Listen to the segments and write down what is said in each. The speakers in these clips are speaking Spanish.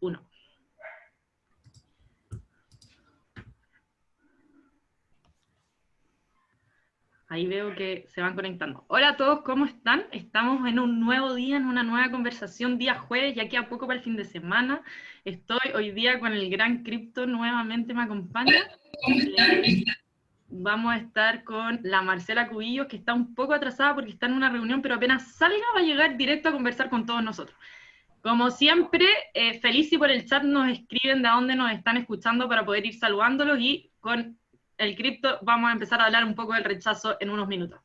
1. Ahí veo que se van conectando. Hola a todos, ¿cómo están? Estamos en un nuevo día, en una nueva conversación, día jueves, ya queda poco para el fin de semana. Estoy hoy día con el gran Cripto, nuevamente me acompaña. Vamos a estar con la Marcela Cubillos, que está un poco atrasada porque está en una reunión, pero apenas salga va a llegar directo a conversar con todos nosotros. Como siempre, feliz si por el chat nos escriben de dónde nos están escuchando para poder ir saludándolos, y con el Cripto vamos a empezar a hablar un poco del rechazo en unos minutos.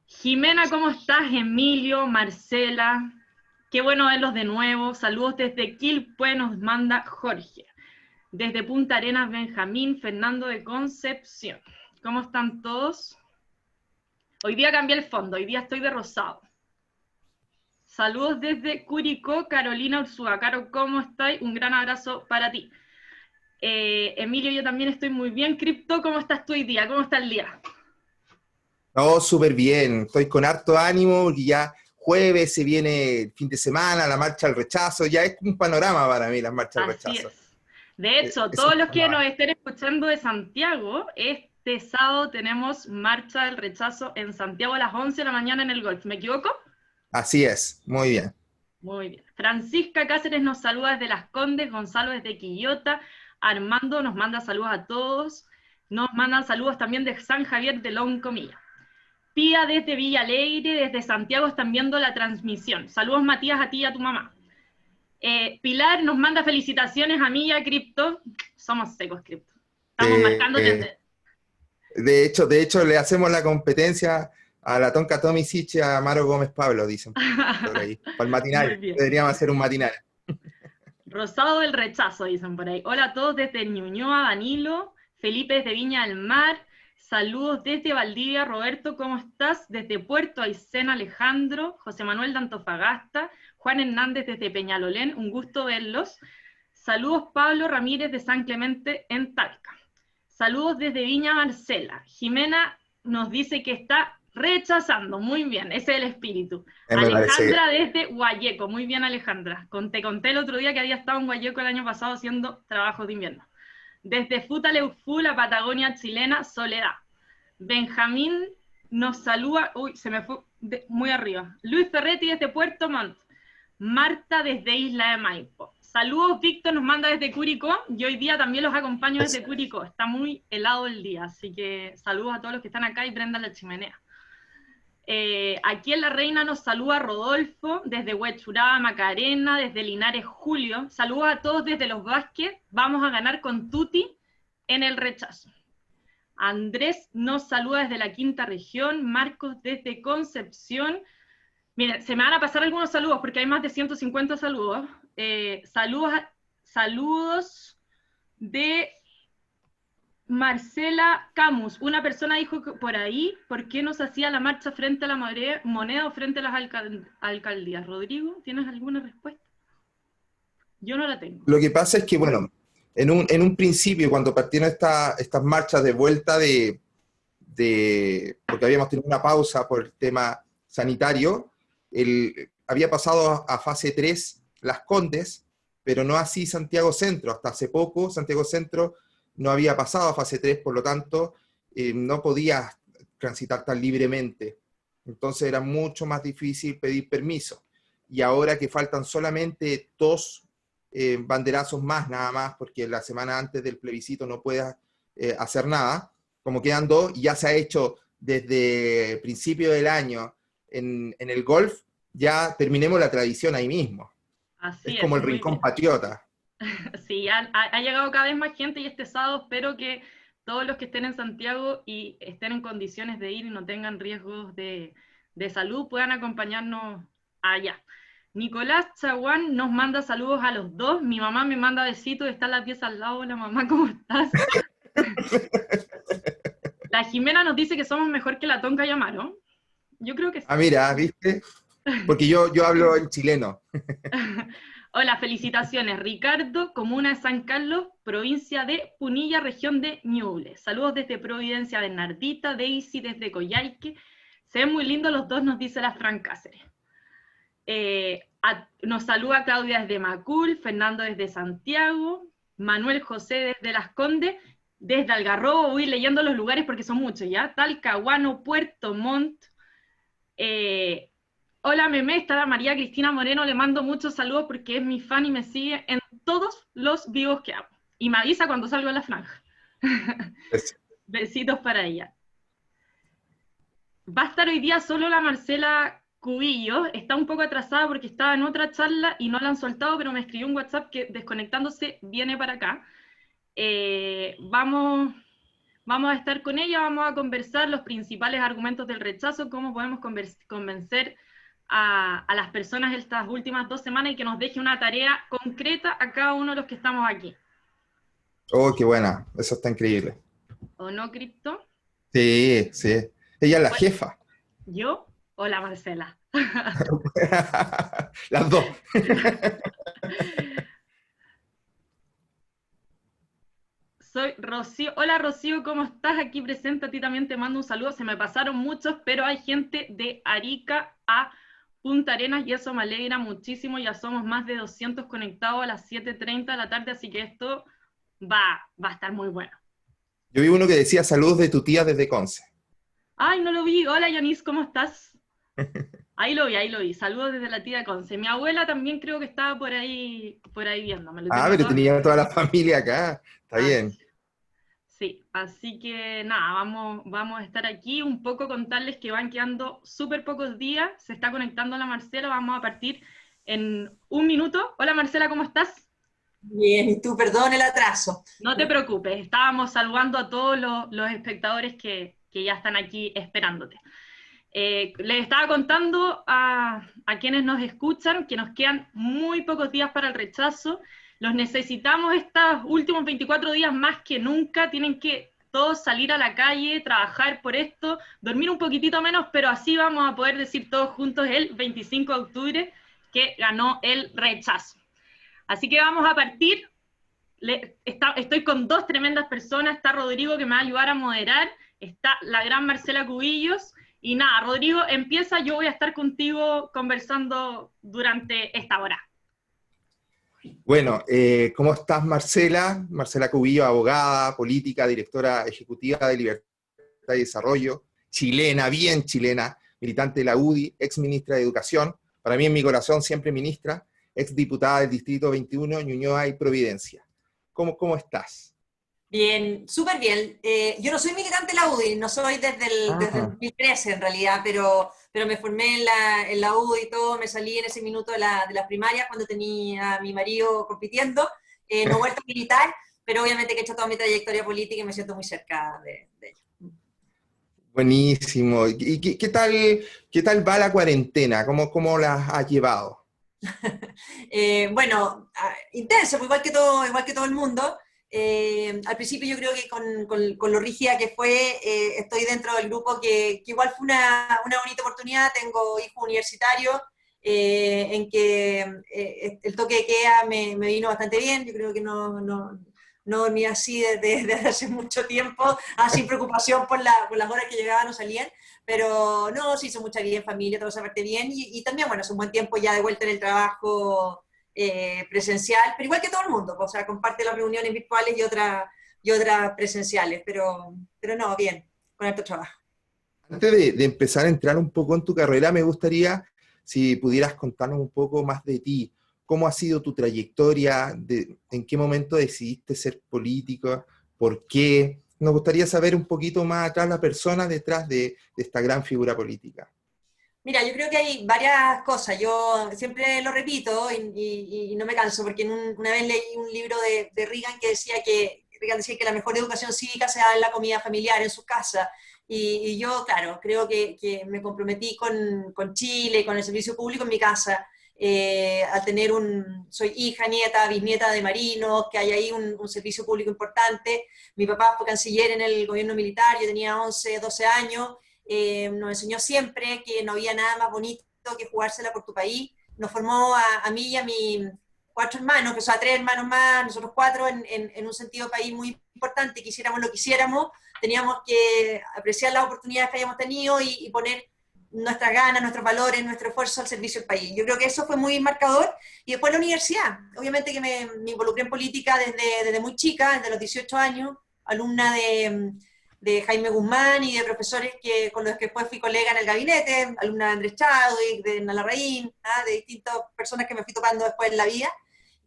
Jimena, ¿cómo estás? Emilio, Marcela, qué bueno verlos de nuevo. Saludos desde Quilpué, nos manda Jorge. Desde Punta Arenas, Benjamín, Fernando de Concepción. ¿Cómo están todos? Hoy día cambié el fondo, hoy día estoy de rosado. Saludos desde Curicó, Carolina Ursúa. Caro, ¿cómo estáis? Un gran abrazo para ti. Emilio, yo también estoy muy bien. Cripto, ¿cómo estás tú hoy día? ¿Cómo está el día? No, súper bien. Estoy con harto ánimo porque ya jueves se viene el fin de semana, la marcha al rechazo. Ya es un panorama para mí las marchas al Así rechazo. es. De hecho, Es un todos los que nos panorama. estén escuchando de Santiago, este sábado tenemos marcha del rechazo en Santiago a las 11 de la mañana en el Golf. ¿Me equivoco? Así es, muy bien. Muy bien. Francisca Cáceres nos saluda desde Las Condes, Gonzalo desde Quillota, Armando nos manda saludos a todos, nos mandan saludos también de San Javier de Loncomilla. Pía desde Villa Alegre, desde Santiago están viendo la transmisión. Saludos, Matías, a ti y a tu mamá. Pilar nos manda felicitaciones a mí y a Cripto. Somos secos, Cripto. Estamos marcando tendencia. De hecho, le hacemos la competencia a la Tonka Tomisic y a Maro Gómez Pablo, dicen por ahí. Para el Muy matinal. bien. Deberíamos hacer un matinal. Rosado del rechazo, dicen por ahí. Hola a todos desde Ñuñoa, Danilo. Felipe desde Viña del Mar. Saludos desde Valdivia, Roberto, ¿cómo estás? Desde Puerto Aysén, Alejandro. José Manuel de Antofagasta. Juan Hernández desde Peñalolén, un gusto verlos. Saludos Pablo Ramírez de San Clemente en Talca. Saludos desde Viña, Marcela. Jimena nos dice que está rechazando, muy bien, ese es el espíritu. Me parece. Alejandra desde Guayeco, muy bien Alejandra. Te conté el otro día que había estado en Guayeco el año pasado haciendo trabajos de invierno. Desde Futaleufú, la Patagonia chilena, Soledad. Benjamín nos saluda, uy, se me fue muy arriba. Luis Ferretti desde Puerto Montt. Marta desde Isla de Maipo. Saludos, Víctor nos manda desde Curicó. Yo hoy día también los acompaño desde Curicó. Está muy helado el día, así que saludos a todos los que están acá y prendan la chimenea. Aquí en La Reina nos saluda Rodolfo, desde Huechuraba, Macarena, desde Linares, Julio. Saludos a todos desde Los Vázquez. Vamos a ganar con Tuti en el rechazo. Andrés nos saluda desde la Quinta Región. Marcos desde Concepción. Miren, se me van a pasar algunos saludos porque hay más de 150 saludos. Saludos de Marcela Camus. Una persona dijo que por ahí, ¿por qué no se hacía la marcha frente a la moneda o frente a las alcaldías? Rodrigo, ¿tienes alguna respuesta? Yo no la tengo. Lo que pasa es que, bueno, en un principio, cuando partieron estas marchas de vuelta porque habíamos tenido una pausa por el tema sanitario, había pasado a fase 3 Las Condes, pero no así Santiago Centro. Hasta hace poco Santiago Centro no había pasado a fase 3, por lo tanto, no podía transitar tan libremente. Entonces era mucho más difícil pedir permiso. Y ahora que faltan solamente 2 banderazos más, nada más, porque la semana antes del plebiscito no puedes hacer nada, como quedan 2, y ya se ha hecho desde el principio del año en el golf, ya terminemos la tradición ahí mismo. Así es como el rincón bien. patriota. Sí, ha llegado cada vez más gente y este sábado espero que todos los que estén en Santiago y estén en condiciones de ir y no tengan riesgos de salud puedan acompañarnos allá. Nicolás Chaguán nos manda saludos a los dos. Mi mamá me manda besitos, está la pieza al lado. Hola mamá, ¿cómo estás? La Jimena nos dice que somos mejor que la Tonka y Amaro. Yo creo que sí. Ah, mira, ¿viste? Porque yo hablo en chileno. Hola, felicitaciones. Ricardo, comuna de San Carlos, provincia de Punilla, región de Ñuble. Saludos desde Providencia, Bernardita, Daisy desde Coyhaique. Se ven muy lindos los dos, nos dice la Fran Cáceres. Nos saluda Claudia desde Macul, Fernando desde Santiago, Manuel José desde Las Condes, desde Algarrobo, voy leyendo los lugares porque son muchos, ¿ya? Talcahuano, Puerto Montt, hola Meme, está la María Cristina Moreno, le mando muchos saludos porque es mi fan y me sigue en todos los vivos que hago. Y me avisa cuando salgo a la franja. Besitos para ella. Va a estar hoy día solo la Marcela Cubillo, está un poco atrasada porque estaba en otra charla y no la han soltado, pero me escribió un WhatsApp que desconectándose viene para acá. Vamos a estar con ella, vamos a conversar los principales argumentos del rechazo, cómo podemos convencer a las personas estas últimas 2 semanas y que nos deje una tarea concreta a cada uno de los que estamos aquí. Oh, qué buena, eso está increíble. ¿O no, Cripto? Sí, sí. Ella es la jefa. ¿Yo o la Marcela? Las dos. Soy Rocío. Hola Rocío, ¿cómo estás? Aquí presente, a ti también te mando un saludo. Se me pasaron muchos, pero hay gente de Arica a Punta Arenas y eso me alegra muchísimo. Ya somos más de 200 conectados a las 7:30 de la tarde, así que esto va a estar muy bueno. Yo vi uno que decía saludos de tu tía desde Conce. Ay, no lo vi. Hola Yanis, ¿cómo estás? Ahí lo vi. Saludos desde la tía de Conce. Mi abuela también creo que estaba por ahí viéndome. Pero tenía toda la familia acá. Está bien. Sí, así que nada, vamos a estar aquí un poco, contarles que van quedando súper pocos días. Se está conectando la Marcela, vamos a partir en 1 minuto. Hola Marcela, ¿cómo estás? Bien, y tú, perdón el atraso. No te preocupes, estábamos saludando a todos los espectadores que ya están aquí esperándote. Les estaba contando a quienes nos escuchan que nos quedan muy pocos días para el rechazo. Los necesitamos estos últimos 24 días más que nunca. Tienen que todos salir a la calle, trabajar por esto, dormir un poquitito menos, pero así vamos a poder decir todos juntos el 25 de octubre que ganó el rechazo. Así que vamos a partir. Estoy con 2 tremendas personas. Está Rodrigo, que me va a ayudar a moderar. Está la gran Marcela Cubillos. Y nada, Rodrigo, empieza. Yo voy a estar contigo conversando durante esta hora. Bueno, ¿cómo estás, Marcela? Marcela Cubillo, abogada, política, directora ejecutiva de Libertad y Desarrollo, chilena, bien chilena, militante de la UDI, ex ministra de Educación, para mí en mi corazón siempre ministra, ex diputada del Distrito 21, Ñuñoa y Providencia. ¿Cómo estás? Bien, súper bien. Yo no soy militante de la UDI, no soy desde el 2013 en realidad, pero me formé en la UDI y todo, me salí en ese minuto de las primarias cuando tenía a mi marido compitiendo, no he vuelto a militar, pero obviamente que he hecho toda mi trayectoria política y me siento muy cerca de ella. Buenísimo. ¿Y qué tal va la cuarentena? ¿Cómo la has llevado? Bueno, intenso, pues igual que todo el mundo. Al principio yo creo que con lo rígida que fue, estoy dentro del grupo que igual fue una bonita oportunidad. Tengo hijos universitarios, en que el toque de queda me vino bastante bien. Yo creo que no dormí así desde hace mucho tiempo, sin preocupación por las horas que llegaban o salían, pero no, se hizo mucha bien, familia, todo se parte bien, y también, bueno, es un buen tiempo ya de vuelta en el trabajo presencial, pero igual que todo el mundo, o sea, comparte las reuniones virtuales y otras presenciales, pero no, bien, con harto trabajo. Antes de empezar a entrar un poco en tu carrera, me gustaría si pudieras contarnos un poco más de ti. ¿Cómo ha sido tu trayectoria? ¿En qué momento decidiste ser político? ¿Por qué? Nos gustaría saber un poquito más atrás la persona detrás de esta gran figura política. Mira, yo creo que hay varias cosas. Yo siempre lo repito y no me canso, porque una vez leí un libro de Reagan que decía que la mejor educación cívica se da en la comida familiar, en su casa. Y yo, claro, creo que me comprometí con Chile, con el servicio público en mi casa. Al tener soy hija, nieta, bisnieta de marinos, que hay ahí un servicio público importante. Mi papá fue canciller en el gobierno militar, yo tenía 11, 12 años, nos enseñó siempre que no había nada más bonito que jugársela por tu país. Nos formó a mí y a mis 4 hermanos, que son 3 hermanos más, nosotros 4, en un sentido país muy importante. Quisiéramos lo que quisiéramos, teníamos que apreciar las oportunidades que hayamos tenido y poner nuestras ganas, nuestros valores, nuestro esfuerzo al servicio del país. Yo creo que eso fue muy marcador. Y después la universidad. Obviamente que me involucré en política desde muy chica, desde los 18 años, alumna de Jaime Guzmán y de profesores con los que después fui colega en el gabinete, alumna de Andrés Chadwick, de Nala Larraín, de distintas personas que me fui topando después en la vida.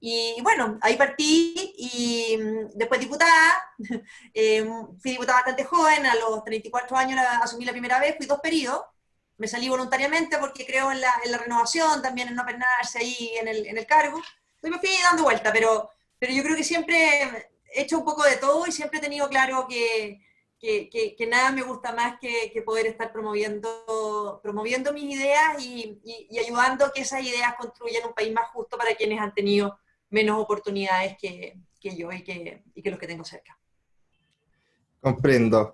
Y bueno, ahí partí y después diputada, fui diputada bastante joven, a los 34 años asumí la primera vez, fui 2 periodos, me salí voluntariamente porque creo en la renovación, también en no pernarse ahí en el cargo, entonces me fui dando vuelta, pero yo creo que siempre he hecho un poco de todo y siempre he tenido claro que nada me gusta más que poder estar promoviendo mis ideas y ayudando a que esas ideas construyan un país más justo para quienes han tenido menos oportunidades que yo y que los que tengo cerca. Comprendo.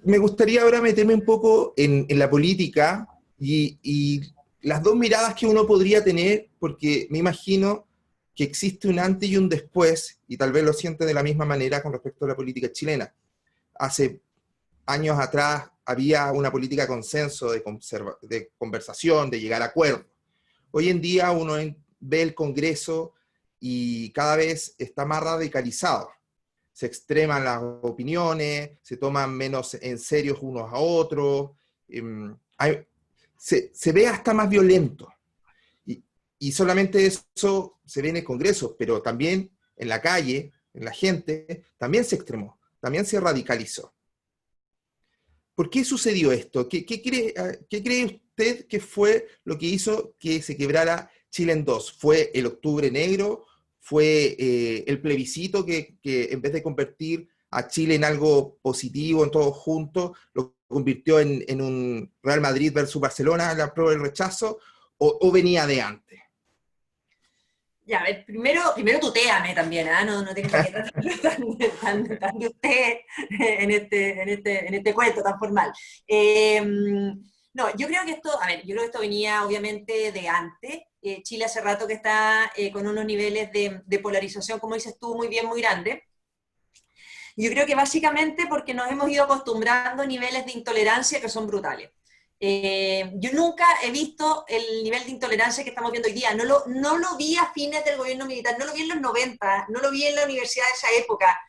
Me gustaría ahora meterme un poco en la política y las dos miradas que uno podría tener, porque me imagino que existe un antes y un después, y tal vez lo siente de la misma manera con respecto a la política chilena. Hace años atrás había una política de consenso, de conversación, de llegar a acuerdos. Hoy en día uno ve el Congreso y cada vez está más radicalizado. Se extreman las opiniones, se toman menos en serio unos a otros, se ve hasta más violento. Y solamente eso se ve en el Congreso, pero también en la calle, en la gente, también se extremó, también se radicalizó. ¿Por qué sucedió esto? ¿Qué cree usted que fue lo que hizo que se quebrara Chile en dos? ¿Fue el Octubre Negro? ¿Fue el plebiscito que en vez de convertir a Chile en algo positivo, en todos juntos, lo convirtió en un Real Madrid versus Barcelona, la prueba del rechazo, o venía de antes? Ya, a ver, primero tutéame también, no te quedes tan de usted en este cuento tan formal. No, yo creo que esto venía obviamente de antes. Chile hace rato que está con unos niveles de polarización, como dices tú, muy bien, muy grandes. Yo creo que básicamente porque nos hemos ido acostumbrando a niveles de intolerancia que son brutales. Yo nunca he visto el nivel de intolerancia que estamos viendo hoy día. No lo vi a fines del gobierno militar, no lo vi en los 90, no lo vi en la universidad de esa época.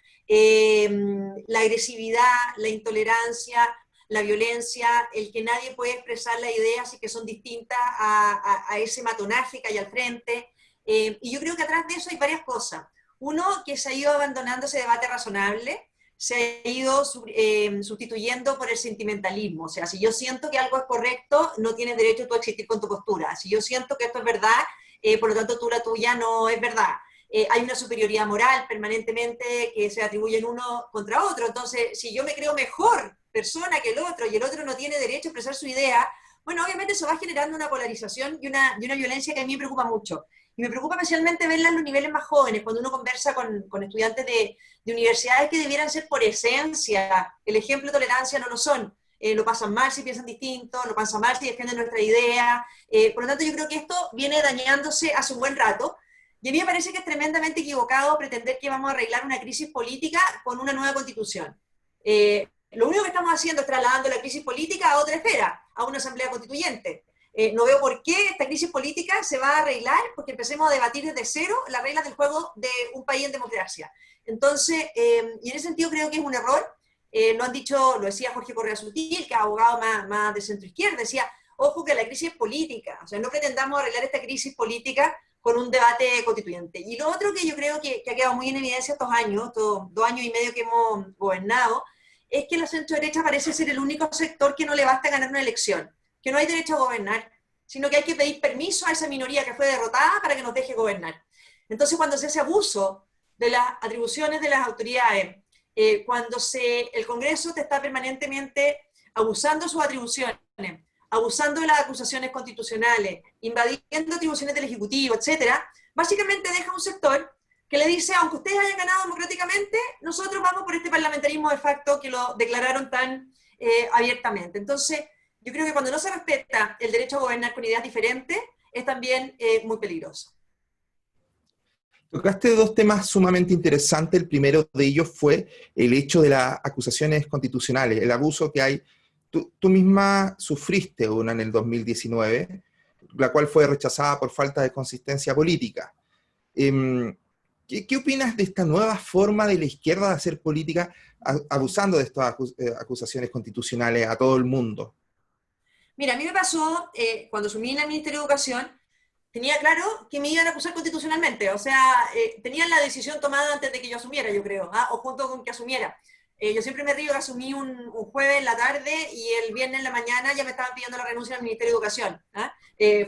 La agresividad, la intolerancia, la violencia, el que nadie puede expresar las ideas y que son distintas a ese matonaje que hay al frente. Y yo creo que atrás de eso hay varias cosas. Uno, que se ha ido abandonando ese debate razonable, se ha ido sustituyendo por el sentimentalismo. O sea, si yo siento que algo es correcto, no tienes derecho tú a existir con tu postura. Si yo siento que esto es verdad, por lo tanto la tuya no es verdad. Hay una superioridad moral permanentemente que se atribuyen uno contra otro. Entonces, si yo me creo mejor persona que el otro y el otro no tiene derecho a expresar su idea, bueno, obviamente eso va generando una polarización y una violencia que a mí me preocupa mucho. Y me preocupa especialmente verla en los niveles más jóvenes, cuando uno conversa con estudiantes de universidades que debieran ser por esencia el ejemplo de tolerancia, no lo son. Lo pasan mal si piensan distinto, lo pasan mal si defienden nuestra idea. Por lo tanto, yo creo que esto viene dañándose hace un buen rato. Y a mí me parece que es tremendamente equivocado pretender que vamos a arreglar una crisis política con una nueva constitución. Lo único que estamos haciendo es trasladando la crisis política a otra esfera, a una asamblea constituyente. No veo por qué esta crisis política se va a arreglar porque empecemos a debatir desde cero las reglas del juego de un país en democracia. Entonces, y en ese sentido creo que es un error. Lo decía Jorge Correa Sutil, que es abogado más de centro izquierda, decía, ojo que la crisis es política, o sea, no pretendamos arreglar esta crisis política con un debate constituyente. Y lo otro que yo creo que ha quedado muy en evidencia estos 2 años y medio que hemos gobernado, es que la centro-derecha parece ser el único sector que no le basta ganar una elección, que no hay derecho a gobernar, sino que hay que pedir permiso a esa minoría que fue derrotada para que nos deje gobernar. Entonces, cuando se hace abuso de las atribuciones de las autoridades, cuando el Congreso te está permanentemente abusando de sus atribuciones, abusando de las acusaciones constitucionales, invadiendo atribuciones del Ejecutivo, etcétera, básicamente deja un sector que le dice, aunque ustedes hayan ganado democráticamente, nosotros vamos por este parlamentarismo de facto que lo declararon tan abiertamente. Entonces, yo creo que cuando no se respeta el derecho a gobernar con ideas diferentes, es también muy peligroso. Tocaste dos temas sumamente interesantes. El primero de ellos fue el hecho de las acusaciones constitucionales, el abuso que hay Tú misma sufriste una en el 2019, la cual fue rechazada por falta de consistencia política. ¿Qué opinas de esta nueva forma de la izquierda de hacer política, abusando de estas acusaciones constitucionales a todo el mundo? Mira, a mí me pasó, cuando asumí en el Ministerio de Educación, tenía claro que me iban a acusar constitucionalmente, o sea, tenían la decisión tomada antes de que yo asumiera, yo creo, o junto con que asumiera. Yo siempre me río que asumí un jueves en la tarde y el viernes en la mañana ya me estaban pidiendo la renuncia al Ministerio de Educación,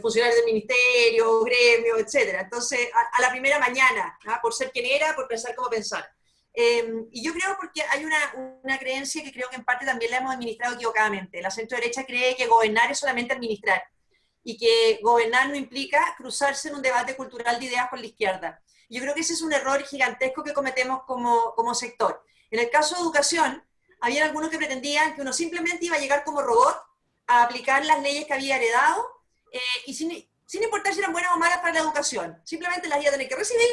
funcionarios del ministerio, gremio, etcétera. Entonces, a la primera mañana, por ser quien era, por pensar cómo pensar. Y yo creo porque hay una creencia que creo que en parte también la hemos administrado equivocadamente. La centro-derecha cree que gobernar es solamente administrar y que gobernar no implica cruzarse en un debate cultural de ideas con la izquierda. Yo creo que ese es un error gigantesco que cometemos como sector. En el caso de educación, había algunos que pretendían que uno simplemente iba a llegar como robot a aplicar las leyes que había heredado y sin importar si eran buenas o malas para la educación. Simplemente las iba a tener que recibir,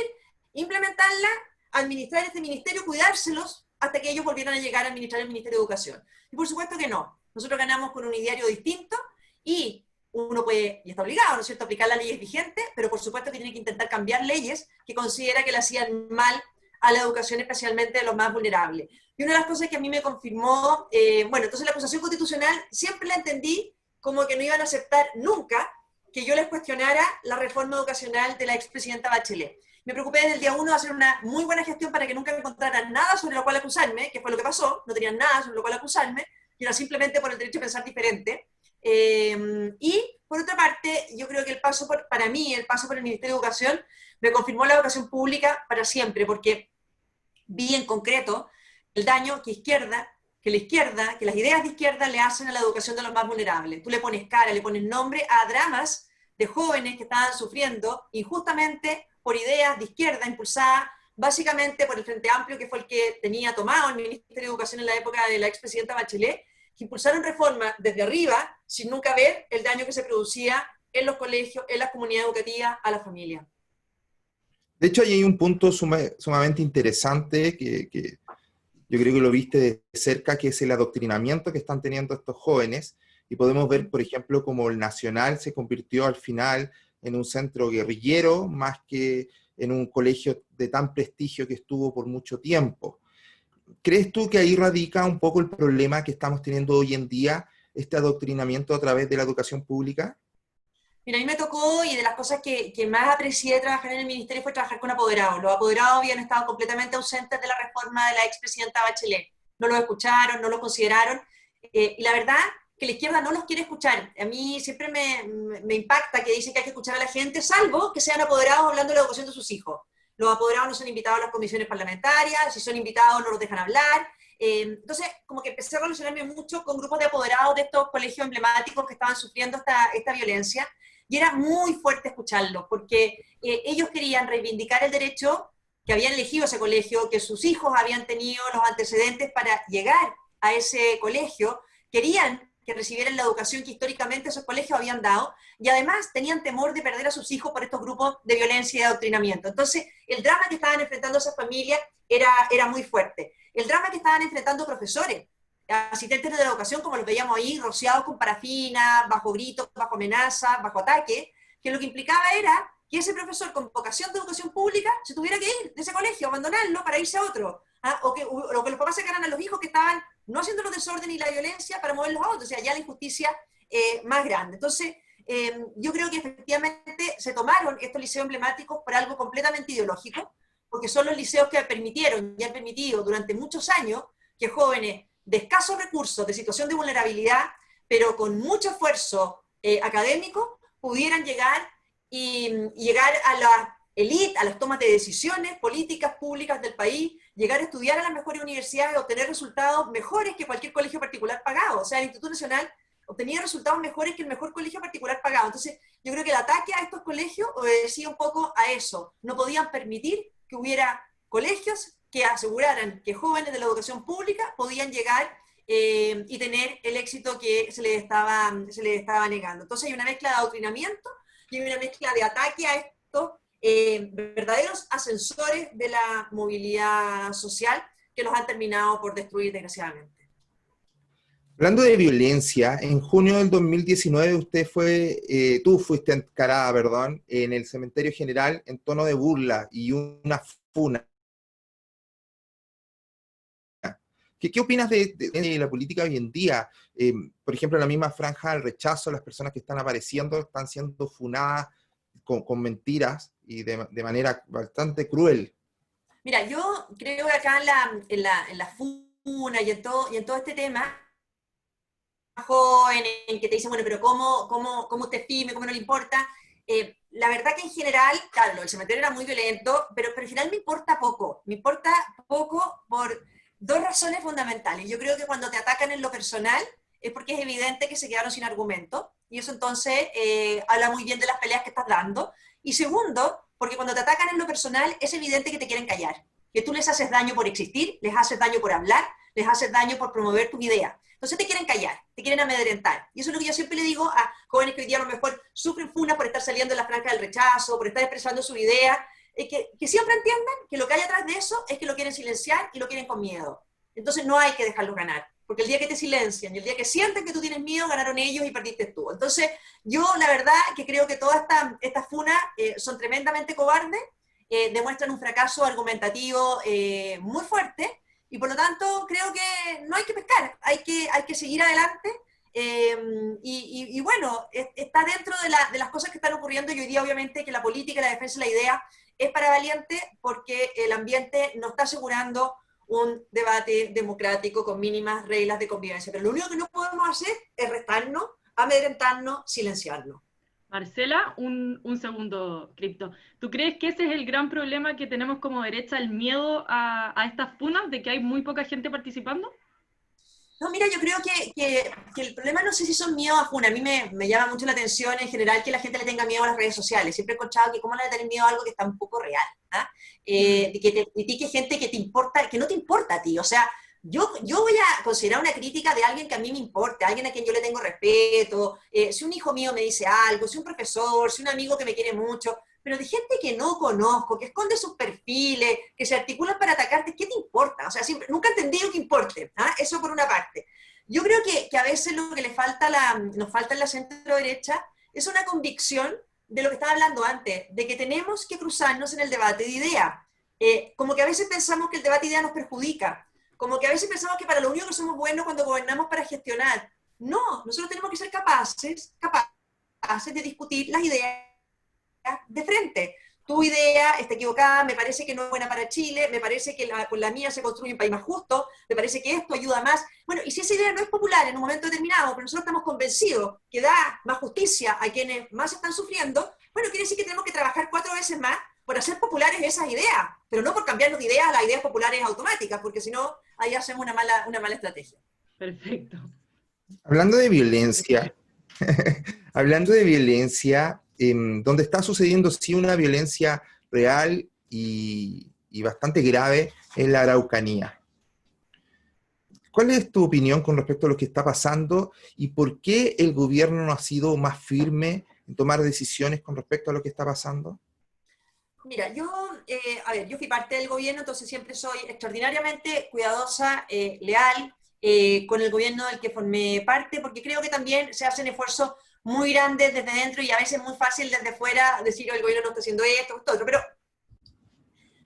implementarlas, administrar este ministerio, cuidárselos hasta que ellos volvieran a llegar a administrar el Ministerio de Educación. Y por supuesto que no. Nosotros ganamos con un ideario distinto y uno puede, y está obligado, ¿no es cierto?, a aplicar las leyes vigentes, pero por supuesto que tiene que intentar cambiar leyes que considera que le hacían mal a la educación, especialmente de los más vulnerables. Y una de las cosas que a mí me confirmó, entonces la acusación constitucional siempre la entendí como que no iban a aceptar nunca que yo les cuestionara la reforma educacional de la expresidenta Bachelet. Me preocupé desde el día 1 de hacer una muy buena gestión para que nunca encontraran nada sobre lo cual acusarme, que fue lo que pasó, no tenían nada sobre lo cual acusarme, y era simplemente por el derecho a pensar diferente. Y por otra parte, yo creo que para mí, el paso por el Ministerio de Educación me confirmó la educación pública para siempre, porque vi en concreto el daño que la izquierda, que las ideas de izquierda le hacen a la educación de los más vulnerables. Tú le pones cara, le pones nombre a dramas de jóvenes que estaban sufriendo injustamente por ideas de izquierda impulsadas básicamente por el Frente Amplio, que fue el que tenía tomado el Ministerio de Educación en la época de la expresidenta Bachelet, que impulsaron reformas desde arriba sin nunca ver el daño que se producía en los colegios, en las comunidades educativas, a la familia. De hecho, ahí hay un punto sumamente interesante que yo creo que lo viste de cerca, que es el adoctrinamiento que están teniendo estos jóvenes, y podemos ver, por ejemplo, cómo el Nacional se convirtió al final en un centro guerrillero, más que en un colegio de tan prestigio que estuvo por mucho tiempo. ¿Crees tú que ahí radica un poco el problema que estamos teniendo hoy en día, este adoctrinamiento a través de la educación pública? Mira, a mí me tocó, y de las cosas que más aprecié de trabajar en el ministerio fue trabajar con apoderados. Los apoderados habían estado completamente ausentes de la reforma de la expresidenta Bachelet. No los escucharon, no los consideraron, y la verdad que la izquierda no los quiere escuchar. A mí siempre me impacta que dicen que hay que escuchar a la gente, salvo que sean apoderados hablando de la educación de sus hijos. Los apoderados no son invitados a las comisiones parlamentarias, si son invitados no los dejan hablar. Entonces, como que empecé a relacionarme mucho con grupos de apoderados de estos colegios emblemáticos que estaban sufriendo esta violencia, y era muy fuerte escucharlos, porque ellos querían reivindicar el derecho que habían elegido ese colegio, que sus hijos habían tenido los antecedentes para llegar a ese colegio, querían que recibieran la educación que históricamente esos colegios habían dado, y además tenían temor de perder a sus hijos por estos grupos de violencia y de adoctrinamiento. Entonces, el drama que estaban enfrentando esas familias era muy fuerte. El drama que estaban enfrentando profesores, asistentes de la educación, como los veíamos ahí, rociados con parafina, bajo gritos, bajo amenazas, bajo ataque, que lo que implicaba era que ese profesor con vocación de educación pública se tuviera que ir de ese colegio, abandonarlo para irse a otro, o que los papás sacaran a los hijos que estaban no haciendo los desórdenes y la violencia para moverlos a otros, o sea, ya la injusticia más grande. Entonces, yo creo que efectivamente se tomaron estos liceos emblemáticos por algo completamente ideológico, porque son los liceos que permitieron y han permitido durante muchos años que jóvenes de escasos recursos, de situación de vulnerabilidad, pero con mucho esfuerzo académico, pudieran llegar y llegar a la élite, a las tomas de decisiones políticas públicas del país, llegar a estudiar a las mejores universidades, obtener resultados mejores que cualquier colegio particular pagado. O sea, el Instituto Nacional obtenía resultados mejores que el mejor colegio particular pagado. Entonces, yo creo que el ataque a estos colegios obedecía un poco a eso. No podían permitir que hubiera colegios que aseguraran que jóvenes de la educación pública podían llegar y tener el éxito que se les estaba negando. Entonces hay una mezcla de adoctrinamiento y hay una mezcla de ataque a estos verdaderos ascensores de la movilidad social que los han terminado por destruir, desgraciadamente. Hablando de violencia, en junio del 2019 tú fuiste encarada, perdón, en el Cementerio General en tono de burla y una funa. ¿Qué opinas de la política hoy en día? Por ejemplo, en la misma franja del rechazo, las personas que están apareciendo están siendo funadas con mentiras y de manera bastante cruel. Mira, yo creo que acá en la funa y en todo este tema, joven, en que te dicen, bueno, pero ¿cómo usted firme? ¿Cómo no le importa? La verdad que en general, claro, el cementerio era muy violento, pero al final me importa poco. Me importa poco por dos razones fundamentales. Yo creo que cuando te atacan en lo personal es porque es evidente que se quedaron sin argumento, y eso entonces habla muy bien de las peleas que estás dando. Y segundo, porque cuando te atacan en lo personal es evidente que te quieren callar, que tú les haces daño por existir, les haces daño por hablar, les haces daño por promover tus ideas. Entonces te quieren callar, te quieren amedrentar. Y eso es lo que yo siempre le digo a jóvenes que hoy día a lo mejor sufren funas por estar saliendo en la franja del rechazo, por estar expresando su idea, que siempre entiendan que lo que hay atrás de eso es que lo quieren silenciar y lo quieren con miedo. Entonces no hay que dejarlos ganar, porque el día que te silencian y el día que sienten que tú tienes miedo, ganaron ellos y perdiste tú. Entonces yo la verdad que creo que todas estas funas son tremendamente cobardes, demuestran un fracaso argumentativo muy fuerte, y por lo tanto creo que no hay que pescar, hay que seguir adelante, y bueno, está dentro de las cosas que están ocurriendo, y hoy día obviamente que la política, la defensa de la idea es para valientes, porque el ambiente no está asegurando un debate democrático con mínimas reglas de convivencia. Pero lo único que no podemos hacer es restarnos, amedrentarnos, silenciarnos. Marcela, un segundo, Cripto. ¿Tú crees que ese es el gran problema que tenemos como derecha, el miedo a estas funas, de que hay muy poca gente participando? No, mira, yo creo que el problema no sé si son miedos a funa. A mí me llama mucho la atención en general que la gente le tenga miedo a las redes sociales. Siempre he escuchado que cómo le tener miedo a algo que está un poco real, ¿ah? De que te critique gente que te importa, que no te importa a ti. O sea, yo voy a considerar una crítica de alguien que a mí me importa, alguien a quien yo le tengo respeto, si un hijo mío me dice algo, si un profesor, si un amigo que me quiere mucho, pero de gente que no conozco, que esconde sus perfiles, que se articulan para atacarte, ¿qué te importa? O sea, siempre, nunca he entendido que importe, ¿ah? Eso por una parte. Yo creo que a veces lo que nos falta en la centro derecha es una convicción de lo que estaba hablando antes, de que tenemos que cruzarnos en el debate de ideas. Como que a veces pensamos que el debate de ideas nos perjudica, como que a veces pensamos que para lo único que somos buenos cuando gobernamos para gestionar. No, nosotros tenemos que ser capaces de discutir las ideas de frente. Tu idea está equivocada, me parece que no es buena para Chile, me parece que con la mía se construye un país más justo, me parece que esto ayuda más. Bueno, y si esa idea no es popular en un momento determinado, pero nosotros estamos convencidos que da más justicia a quienes más están sufriendo, bueno, quiere decir que tenemos que trabajar 4 veces más por hacer populares esas ideas, pero no por cambiarnos de ideas a las ideas populares automáticas, porque si no, ahí hacemos una mala estrategia. Perfecto. Hablando de violencia, hablando de violencia, donde está sucediendo sí una violencia real y bastante grave en la Araucanía. ¿Cuál es tu opinión con respecto a lo que está pasando y por qué el gobierno no ha sido más firme en tomar decisiones con respecto a lo que está pasando? Mira, yo fui parte del gobierno, entonces siempre soy extraordinariamente cuidadosa, leal, con el gobierno del que formé parte, porque creo que también se hacen esfuerzos muy grandes desde dentro y a veces es muy fácil desde fuera decir que el gobierno no está haciendo esto, esto otro. Pero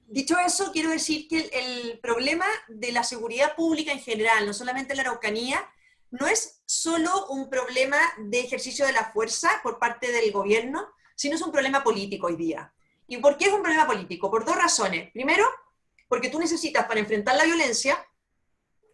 dicho eso, quiero decir que el problema de la seguridad pública en general, no solamente en la Araucanía, no es solo un problema de ejercicio de la fuerza por parte del gobierno, sino es un problema político hoy día. ¿Y por qué es un problema político? Por 2 razones. Primero, porque tú necesitas para enfrentar la violencia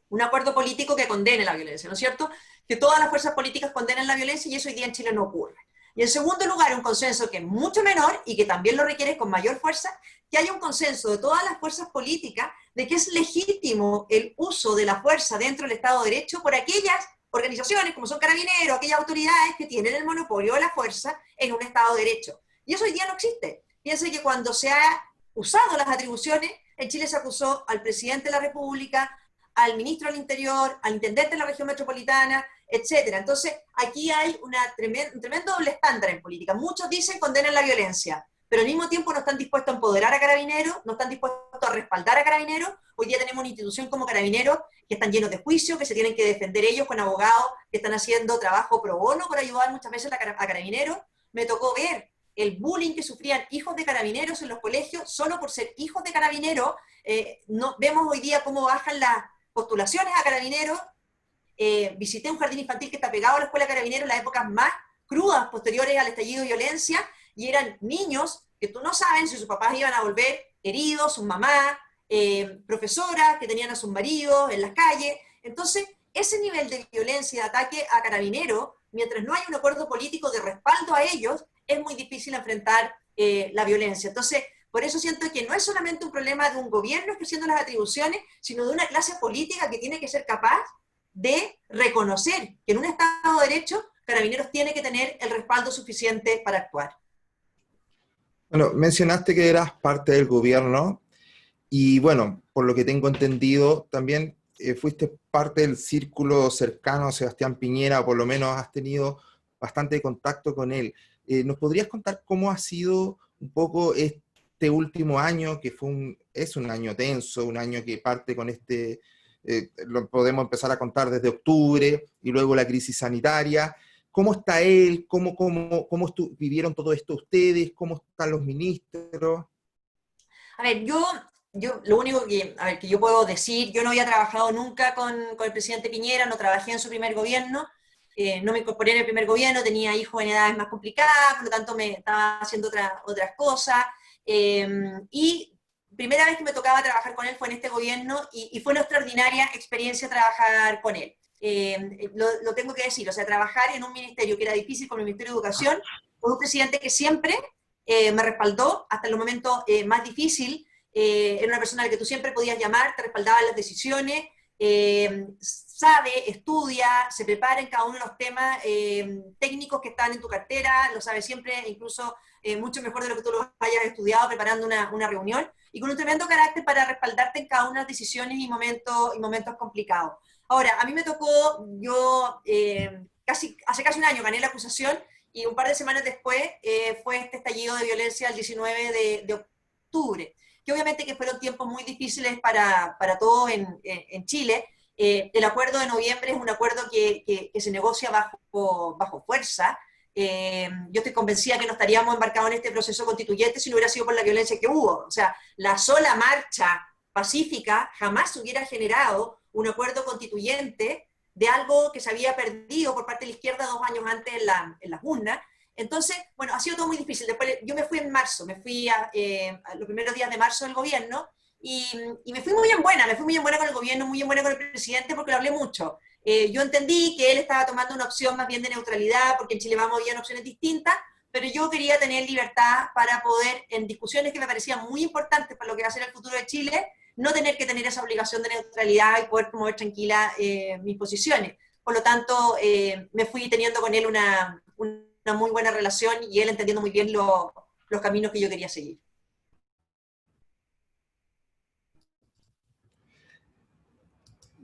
un acuerdo político que condene la violencia, ¿no es cierto? Que todas las fuerzas políticas condenen la violencia y eso hoy día en Chile no ocurre. Y en segundo lugar, un consenso que es mucho menor y que también lo requiere con mayor fuerza, que haya un consenso de todas las fuerzas políticas de que es legítimo el uso de la fuerza dentro del Estado de Derecho por aquellas organizaciones como son Carabineros, aquellas autoridades que tienen el monopolio de la fuerza en un Estado de Derecho. Y eso hoy día no existe. Piense que cuando se ha usado las atribuciones, en Chile se acusó al presidente de la República, al ministro del Interior, al intendente de la región metropolitana, etcétera. Entonces, aquí hay un tremendo doble estándar en política. Muchos dicen condenan la violencia, pero al mismo tiempo no están dispuestos a empoderar a Carabineros, no están dispuestos a respaldar a Carabineros. Hoy día tenemos una institución como Carabineros que están llenos de juicio, que se tienen que defender ellos con abogados que están haciendo trabajo pro bono por ayudar muchas veces a carabineros. Me tocó ver el bullying que sufrían hijos de carabineros en los colegios solo por ser hijos de carabineros. Vemos hoy día cómo bajan las postulaciones a carabineros. Visité un jardín infantil que está pegado a la escuela de carabineros en las épocas más crudas posteriores al estallido de violencia, y eran niños que tú no sabes si sus papás iban a volver heridos, sus mamás, profesoras que tenían a sus maridos en las calles. Entonces, ese nivel de violencia y de ataque a carabineros, mientras no haya un acuerdo político de respaldo a ellos, es muy difícil enfrentar la violencia. Entonces, por eso siento que no es solamente un problema de un gobierno ejerciendo las atribuciones, sino de una clase política que tiene que ser capaz de reconocer que en un Estado de Derecho, Carabineros tiene que tener el respaldo suficiente para actuar. Bueno, mencionaste que eras parte del gobierno y bueno, por lo que tengo entendido, también fuiste parte del círculo cercano a Sebastián Piñera, o por lo menos has tenido bastante contacto con él. ¿Nos podrías contar cómo ha sido un poco este último año, que es un año tenso, un año que parte con lo podemos empezar a contar desde octubre, y luego la crisis sanitaria? ¿Cómo está él? ¿Cómo vivieron todo esto ustedes? ¿Cómo están los ministros? A ver, yo lo único que yo puedo decir, yo no había trabajado nunca con el presidente Piñera, no trabajé en su primer gobierno, no me incorporé en el primer gobierno, tenía hijos en edades más complicadas, por lo tanto me estaba haciendo otras cosas, y primera vez que me tocaba trabajar con él fue en este gobierno, y fue una extraordinaria experiencia trabajar con él. Lo tengo que decir, o sea, trabajar en un ministerio que era difícil como el Ministerio de Educación, con un presidente que siempre me respaldó hasta el momento más difícil. Era una persona a la que tú siempre podías llamar, te respaldaba en las decisiones, sabe, estudia, se prepara en cada uno de los temas técnicos que están en tu cartera, lo sabe siempre, incluso mucho mejor de lo que tú lo hayas estudiado preparando una reunión, y con un tremendo carácter para respaldarte en cada una de las decisiones y momentos complicados. Ahora, a mí me tocó, yo hace casi un año gané la acusación, y un par de semanas después fue este estallido de violencia el 19 de octubre, que obviamente que fueron tiempos muy difíciles para todos en Chile. El acuerdo de noviembre es un acuerdo que se negocia bajo fuerza. Yo estoy convencida que no estaríamos embarcados en este proceso constituyente si no hubiera sido por la violencia que hubo. O sea, la sola marcha pacífica jamás hubiera generado un acuerdo constituyente de algo que se había perdido por parte de la izquierda 2 años antes en las urnas. Entonces, bueno, ha sido todo muy difícil. Después, yo me fui en marzo, me fui a los primeros días de marzo del gobierno, y me fui muy en buena con el gobierno, muy en buena con el presidente, porque lo hablé mucho. Yo entendí que él estaba tomando una opción más bien de neutralidad, porque en Chile Vamos había opciones distintas, pero yo quería tener libertad para poder, en discusiones que me parecían muy importantes para lo que va a ser el futuro de Chile, no tener que tener esa obligación de neutralidad y poder promover tranquila mis posiciones. Por lo tanto, me fui teniendo con él una muy buena relación, y él entendiendo muy bien los caminos que yo quería seguir.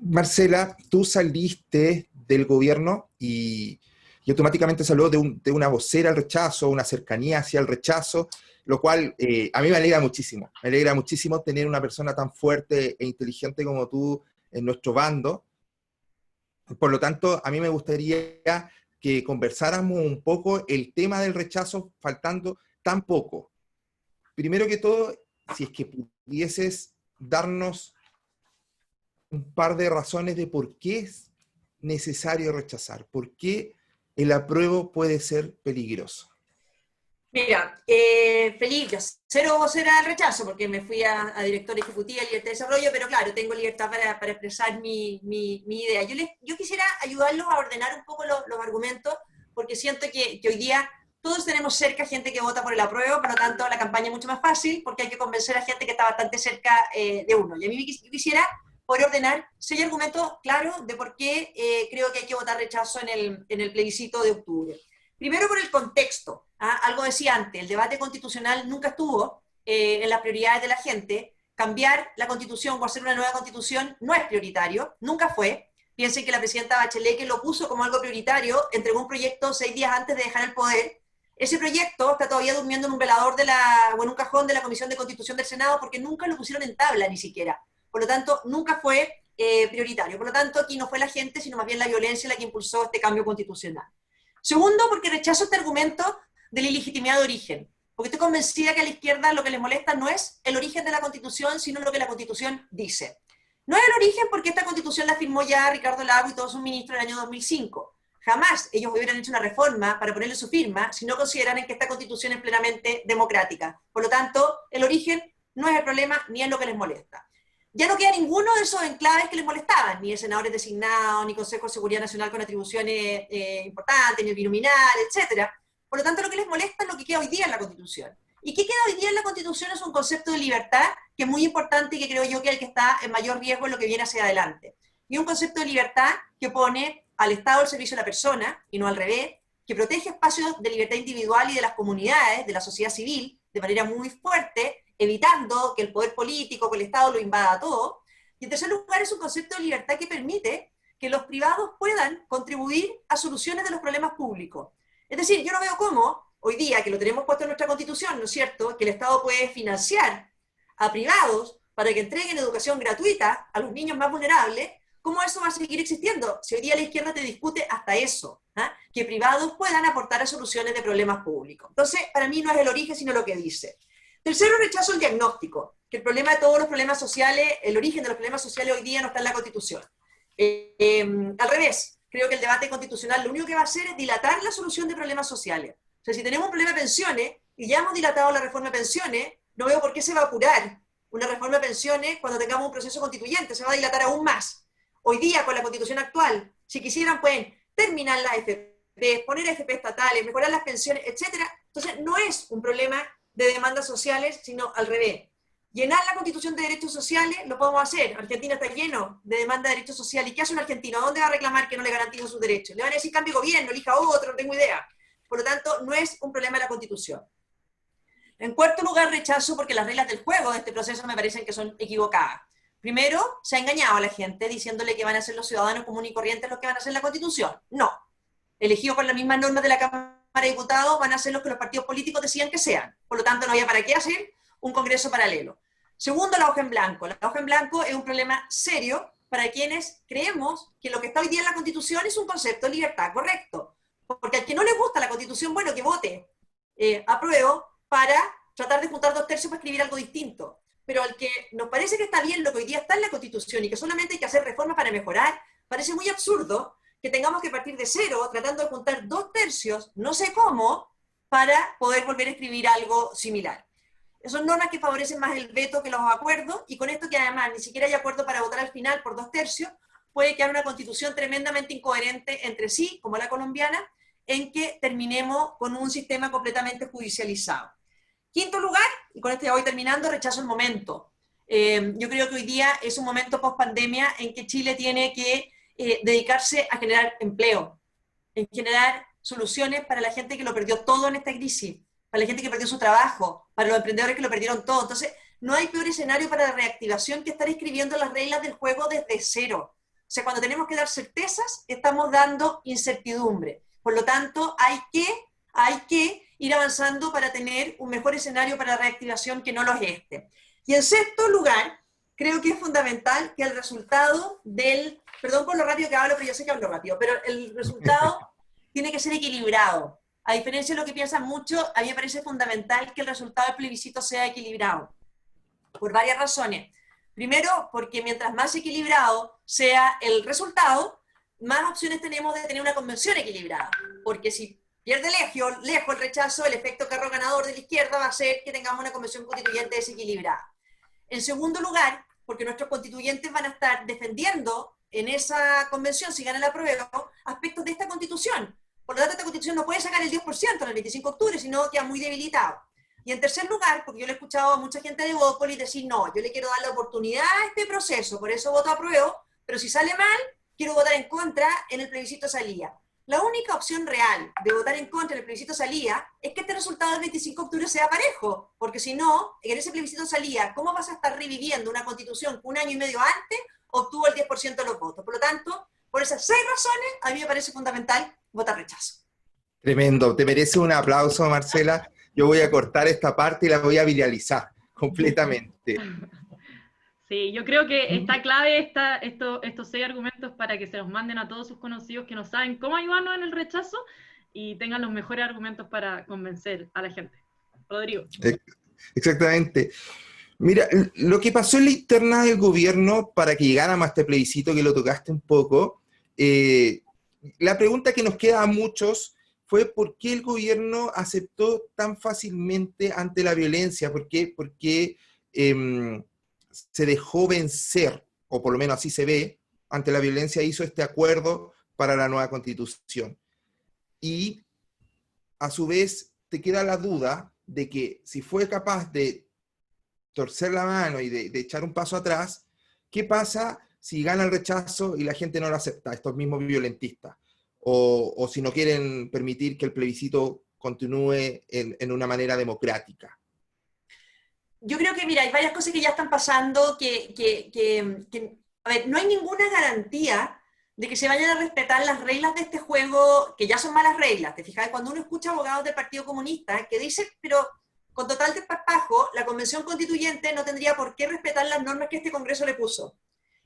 Marcela, tú saliste del gobierno y automáticamente salió de una vocera al rechazo, una cercanía hacia el rechazo, lo cual a mí me alegra muchísimo. Me alegra muchísimo tener una persona tan fuerte e inteligente como tú en nuestro bando. Por lo tanto, a mí me gustaría que conversáramos un poco el tema del rechazo, faltando tan poco. Primero que todo, si es que pudieses darnos un par de razones de por qué es necesario rechazar, por qué el apruebo puede ser peligroso. Mira, feliz, yo cero vocera al rechazo, porque me fui a directora ejecutiva de Libertad de Desarrollo, pero claro, tengo libertad para expresar mi idea. Yo quisiera ayudarlos a ordenar un poco los argumentos, porque siento que hoy día todos tenemos cerca gente que vota por el apruebo, por lo tanto la campaña es mucho más fácil, porque hay que convencer a gente que está bastante cerca de uno. Y a mí yo quisiera poder ordenar 6 argumentos claros de por qué creo que hay que votar rechazo en el plebiscito de octubre. Primero, por el contexto. Algo decía antes, el debate constitucional nunca estuvo en las prioridades de la gente. Cambiar la constitución o hacer una nueva constitución no es prioritario, nunca fue. Piensen que la presidenta Bachelet, que lo puso como algo prioritario, entregó un proyecto 6 días antes de dejar el poder. Ese proyecto está todavía durmiendo en un velador o en un cajón de la Comisión de Constitución del Senado, porque nunca lo pusieron en tabla ni siquiera. Por lo tanto, nunca fue prioritario. Por lo tanto, aquí no fue la gente, sino más bien la violencia la que impulsó este cambio constitucional. Segundo, porque rechazo este argumento de la ilegitimidad de origen, porque estoy convencida que a la izquierda lo que les molesta no es el origen de la Constitución, sino lo que la Constitución dice. No es el origen porque esta Constitución la firmó ya Ricardo Lagos y todos sus ministros en el año 2005. Jamás ellos hubieran hecho una reforma para ponerle su firma si no consideraran que esta Constitución es plenamente democrática. Por lo tanto, el origen no es el problema ni es lo que les molesta. Ya no queda ninguno de esos enclaves que les molestaban, ni de senadores designados, ni Consejo de Seguridad Nacional con atribuciones importantes, ni el binominal, etc. Por lo tanto, lo que les molesta es lo que queda hoy día en la Constitución. ¿Y qué queda hoy día en la Constitución? Es un concepto de libertad que es muy importante y que creo yo que es el que está en mayor riesgo en lo que viene hacia adelante. Y un concepto de libertad que pone al Estado al servicio de la persona, y no al revés, que protege espacios de libertad individual y de las comunidades, de la sociedad civil, de manera muy fuerte, evitando que el poder político, que el Estado lo invada todo. Y en tercer lugar, es un concepto de libertad que permite que los privados puedan contribuir a soluciones de los problemas públicos. Es decir, yo no veo cómo, hoy día, que lo tenemos puesto en nuestra Constitución, ¿no es cierto?, que el Estado puede financiar a privados para que entreguen educación gratuita a los niños más vulnerables. ¿Cómo eso va a seguir existiendo? Si hoy día la izquierda te discute hasta eso, que privados puedan aportar a soluciones de problemas públicos. Entonces, para mí no es el origen, sino lo que dice. Tercero, rechazo el diagnóstico, que el problema de todos los problemas sociales, el origen de los problemas sociales hoy día no está en la Constitución. Al revés, creo que el debate constitucional lo único que va a hacer es dilatar la solución de problemas sociales. O sea, si tenemos un problema de pensiones, y ya hemos dilatado la reforma de pensiones, no veo por qué se va a apurar una reforma de pensiones cuando tengamos un proceso constituyente, se va a dilatar aún más. Hoy día, con la Constitución actual, si quisieran, pueden terminar las FP, poner FP estatales, mejorar las pensiones, etc. Entonces, no es un problema de demandas sociales, sino al revés. Llenar la Constitución de derechos sociales lo podemos hacer. Argentina está lleno de demanda de derechos sociales. ¿Y qué hace un argentino? ¿A dónde va a reclamar que no le garantizan sus derechos? Le van a decir cambio de gobierno, elija otro, no tengo idea. Por lo tanto, no es un problema de la Constitución. En cuarto lugar, rechazo porque las reglas del juego de este proceso me parecen que son equivocadas. Primero, se ha engañado a la gente diciéndole que van a ser los ciudadanos comunes y corrientes los que van a hacer la Constitución. No. Elegidos con las mismas normas de la Cámara de Diputados van a ser los que los partidos políticos decidan que sean. Por lo tanto, no había para qué hacer un congreso paralelo. Segundo, la hoja en blanco. La hoja en blanco es un problema serio para quienes creemos que lo que está hoy día en la Constitución es un concepto de libertad correcto. Porque al que no le gusta la Constitución, bueno, que vote apruebo para tratar de juntar 2/3 para escribir algo distinto. Pero al que nos parece que está bien lo que hoy día está en la Constitución y que solamente hay que hacer reformas para mejorar, parece muy absurdo que tengamos que partir de cero tratando de juntar 2/3, no sé cómo, para poder volver a escribir algo similar. Son normas que favorecen más el veto que los acuerdos, y con esto que además ni siquiera hay acuerdo para votar al final por 2/3, puede quedar una Constitución tremendamente incoherente entre sí, como la colombiana, en que terminemos con un sistema completamente judicializado. Quinto lugar, y con esto ya voy terminando, rechazo el momento. Yo creo que hoy día es un momento post-pandemia en que Chile tiene que dedicarse a generar empleo, en generar soluciones para la gente que lo perdió todo en esta crisis, para la gente que perdió su trabajo, para los emprendedores que lo perdieron todo. Entonces, no hay peor escenario para la reactivación que estar escribiendo las reglas del juego desde cero. O sea, cuando tenemos que dar certezas, estamos dando incertidumbre. Por lo tanto, hay que ir avanzando para tener un mejor escenario para la reactivación que no lo es este. Y en sexto lugar, creo que es fundamental que el resultado del, perdón por lo rápido que hablo, pero yo sé que hablo rápido, pero el resultado tiene que ser equilibrado. A diferencia de lo que piensan muchos, a mí me parece fundamental que el resultado del plebiscito sea equilibrado, por varias razones. Primero, porque mientras más equilibrado sea el resultado, más opciones tenemos de tener una convención equilibrada. Porque si pierde lejos el rechazo, el efecto carro ganador de la izquierda va a ser que tengamos una convención constituyente desequilibrada. En segundo lugar, porque nuestros constituyentes van a estar defendiendo en esa convención, si gana el apruebo, aspectos de esta constitución. Por lo tanto, esta constitución no puede sacar el 10% en el 25 de octubre, sino queda muy debilitado. Y en tercer lugar, porque yo le he escuchado a mucha gente de Evópolis decir, no, yo le quiero dar la oportunidad a este proceso, por eso voto apruebo, pero si sale mal, quiero votar en contra en el plebiscito salida. La única opción real de votar en contra en el plebiscito salida es que este resultado del 25 de octubre sea parejo, porque si no, en ese plebiscito salida, ¿cómo vas a estar reviviendo una constitución que un año y medio antes obtuvo el 10% de los votos? Por lo tanto, por esas 6 razones, a mí me parece fundamental votar rechazo. Tremendo, te merece un aplauso, Marcela. Yo voy a cortar esta parte y la voy a viralizar completamente. Sí, yo creo que está clave estos 6 argumentos para que se los manden a todos sus conocidos que no saben cómo ayudarnos en el rechazo y tengan los mejores argumentos para convencer a la gente. Rodrigo. Exactamente. Mira, lo que pasó en la interna del gobierno para que llegáramos a este plebiscito, que lo tocaste un poco, la pregunta que nos queda a muchos fue por qué el gobierno aceptó tan fácilmente ante la violencia, por qué se dejó vencer, o por lo menos así se ve, ante la violencia hizo este acuerdo para la nueva constitución. Y a su vez te queda la duda de que si fue capaz de torcer la mano y de echar un paso atrás, ¿qué pasa si gana el rechazo y la gente no lo acepta, estos mismos violentistas? O si no quieren permitir que el plebiscito continúe en una manera democrática. Yo creo que, mira, hay varias cosas que ya están pasando a ver, no hay ninguna garantía de que se vayan a respetar las reglas de este juego, que ya son malas reglas. ¿Te fijas? Cuando uno escucha abogados del Partido Comunista que dicen, pero con total desparpajo, la Convención Constituyente no tendría por qué respetar las normas que este Congreso le puso.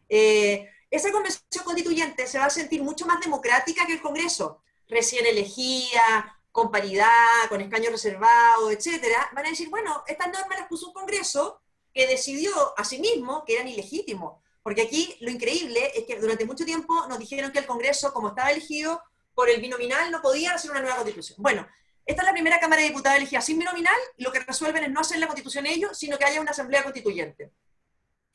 Esa Convención Constituyente se va a sentir mucho más democrática que el Congreso, recién elegida, con paridad, con escaños reservados, etcétera. Van a decir, bueno, estas normas las puso un Congreso que decidió a sí mismo que eran ilegítimos. Porque aquí lo increíble es que durante mucho tiempo nos dijeron que el Congreso, como estaba elegido por el binominal, no podía hacer una nueva constitución. Bueno, esta es la primera Cámara de Diputados elegida sin binominal, y lo que resuelven es no hacer la constitución ellos, sino que haya una asamblea constituyente.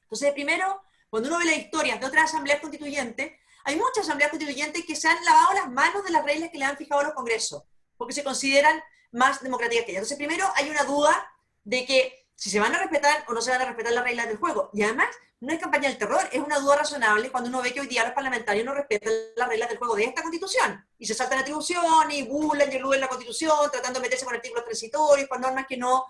Entonces, primero, cuando uno ve las historias de otras asambleas constituyentes, hay muchas asambleas constituyentes que se han lavado las manos de las reglas que le han fijado los congresos, porque se consideran más democráticas que ellas. Entonces, primero, hay una duda de que si se van a respetar o no se van a respetar las reglas del juego. Y además, no es campaña del terror, es una duda razonable cuando uno ve que hoy día los parlamentarios no respetan las reglas del juego de esta Constitución, y se saltan atribuciones, y burlan y eluden la Constitución, tratando de meterse con artículos transitorios, con normas que no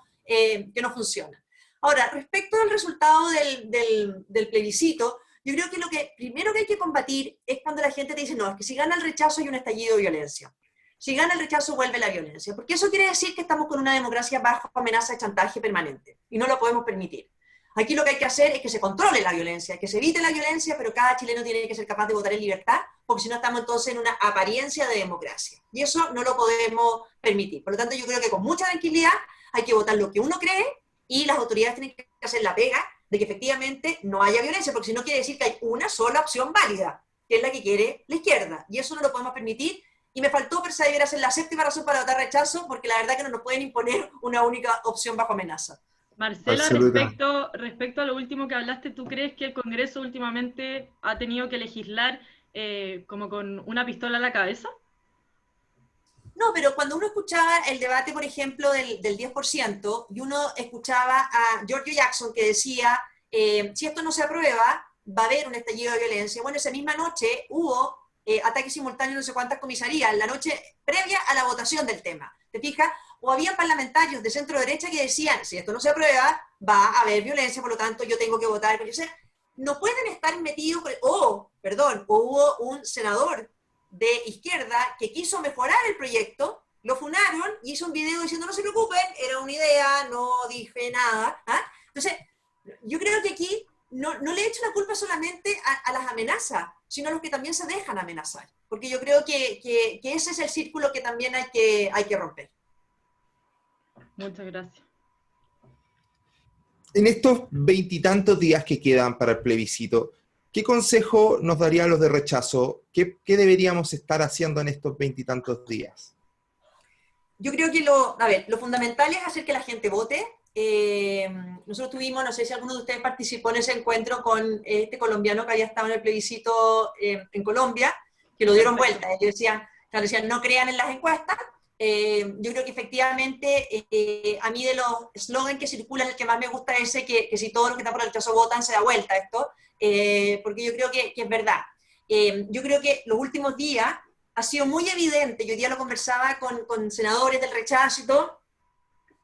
funcionan. Ahora, respecto al resultado del plebiscito, yo creo que lo que primero que hay que combatir es cuando la gente te dice, no, es que si gana el rechazo hay un estallido de violencia. Si gana el rechazo vuelve la violencia, porque eso quiere decir que estamos con una democracia bajo amenaza de chantaje permanente, y no lo podemos permitir. Aquí lo que hay que hacer es que se controle la violencia, que se evite la violencia, pero cada chileno tiene que ser capaz de votar en libertad, porque si no estamos entonces en una apariencia de democracia. Y eso no lo podemos permitir. Por lo tanto, yo creo que con mucha tranquilidad hay que votar lo que uno cree, y las autoridades tienen que hacer la pega de que efectivamente no haya violencia, porque si no quiere decir que hay una sola opción válida, que es la que quiere la izquierda. Y eso no lo podemos permitir. Y me faltó perseverar en la séptima razón para votar rechazo, porque la verdad que no nos pueden imponer una única opción bajo amenaza. Marcela, respecto a lo último que hablaste, ¿tú crees que el Congreso últimamente ha tenido que legislar como con una pistola en la cabeza? No, pero cuando uno escuchaba el debate, por ejemplo, del 10%, y uno escuchaba a Giorgio Jackson que decía, si esto no se aprueba, va a haber un estallido de violencia. Bueno, esa misma noche hubo ataques simultáneos en no sé cuántas comisarías, la noche previa a la votación del tema. ¿Te fijas? O había parlamentarios de centro derecha que decían, si esto no se aprueba, va a haber violencia, por lo tanto yo tengo que votar. O sea, no pueden estar metidos, o hubo un senador de izquierda que quiso mejorar el proyecto, lo funaron y hizo un video diciendo, no se preocupen, era una idea, no dije nada. ¿Ah? Entonces, yo creo que aquí no le echo la culpa solamente a las amenazas, sino a los que también se dejan amenazar. Porque yo creo que ese es el círculo que también hay que romper. Muchas gracias. En estos 20 y tantos días que quedan para el plebiscito, ¿qué consejo nos darían los de rechazo? ¿Qué deberíamos estar haciendo en estos 20 y tantos días? Yo creo que lo fundamental es hacer que la gente vote. Nosotros tuvimos, no sé si alguno de ustedes participó en ese encuentro con este colombiano que había estado en el plebiscito en Colombia, que lo dieron vuelta. Ellos decían, no crean en las encuestas. Yo creo que efectivamente, a mí de los eslogans que circulan, el que más me gusta es ese, que si todos los que están por el rechazo votan, se da vuelta esto, porque yo creo que es verdad. Yo creo que los últimos días ha sido muy evidente, yo hoy día lo conversaba con senadores del rechazo y todo,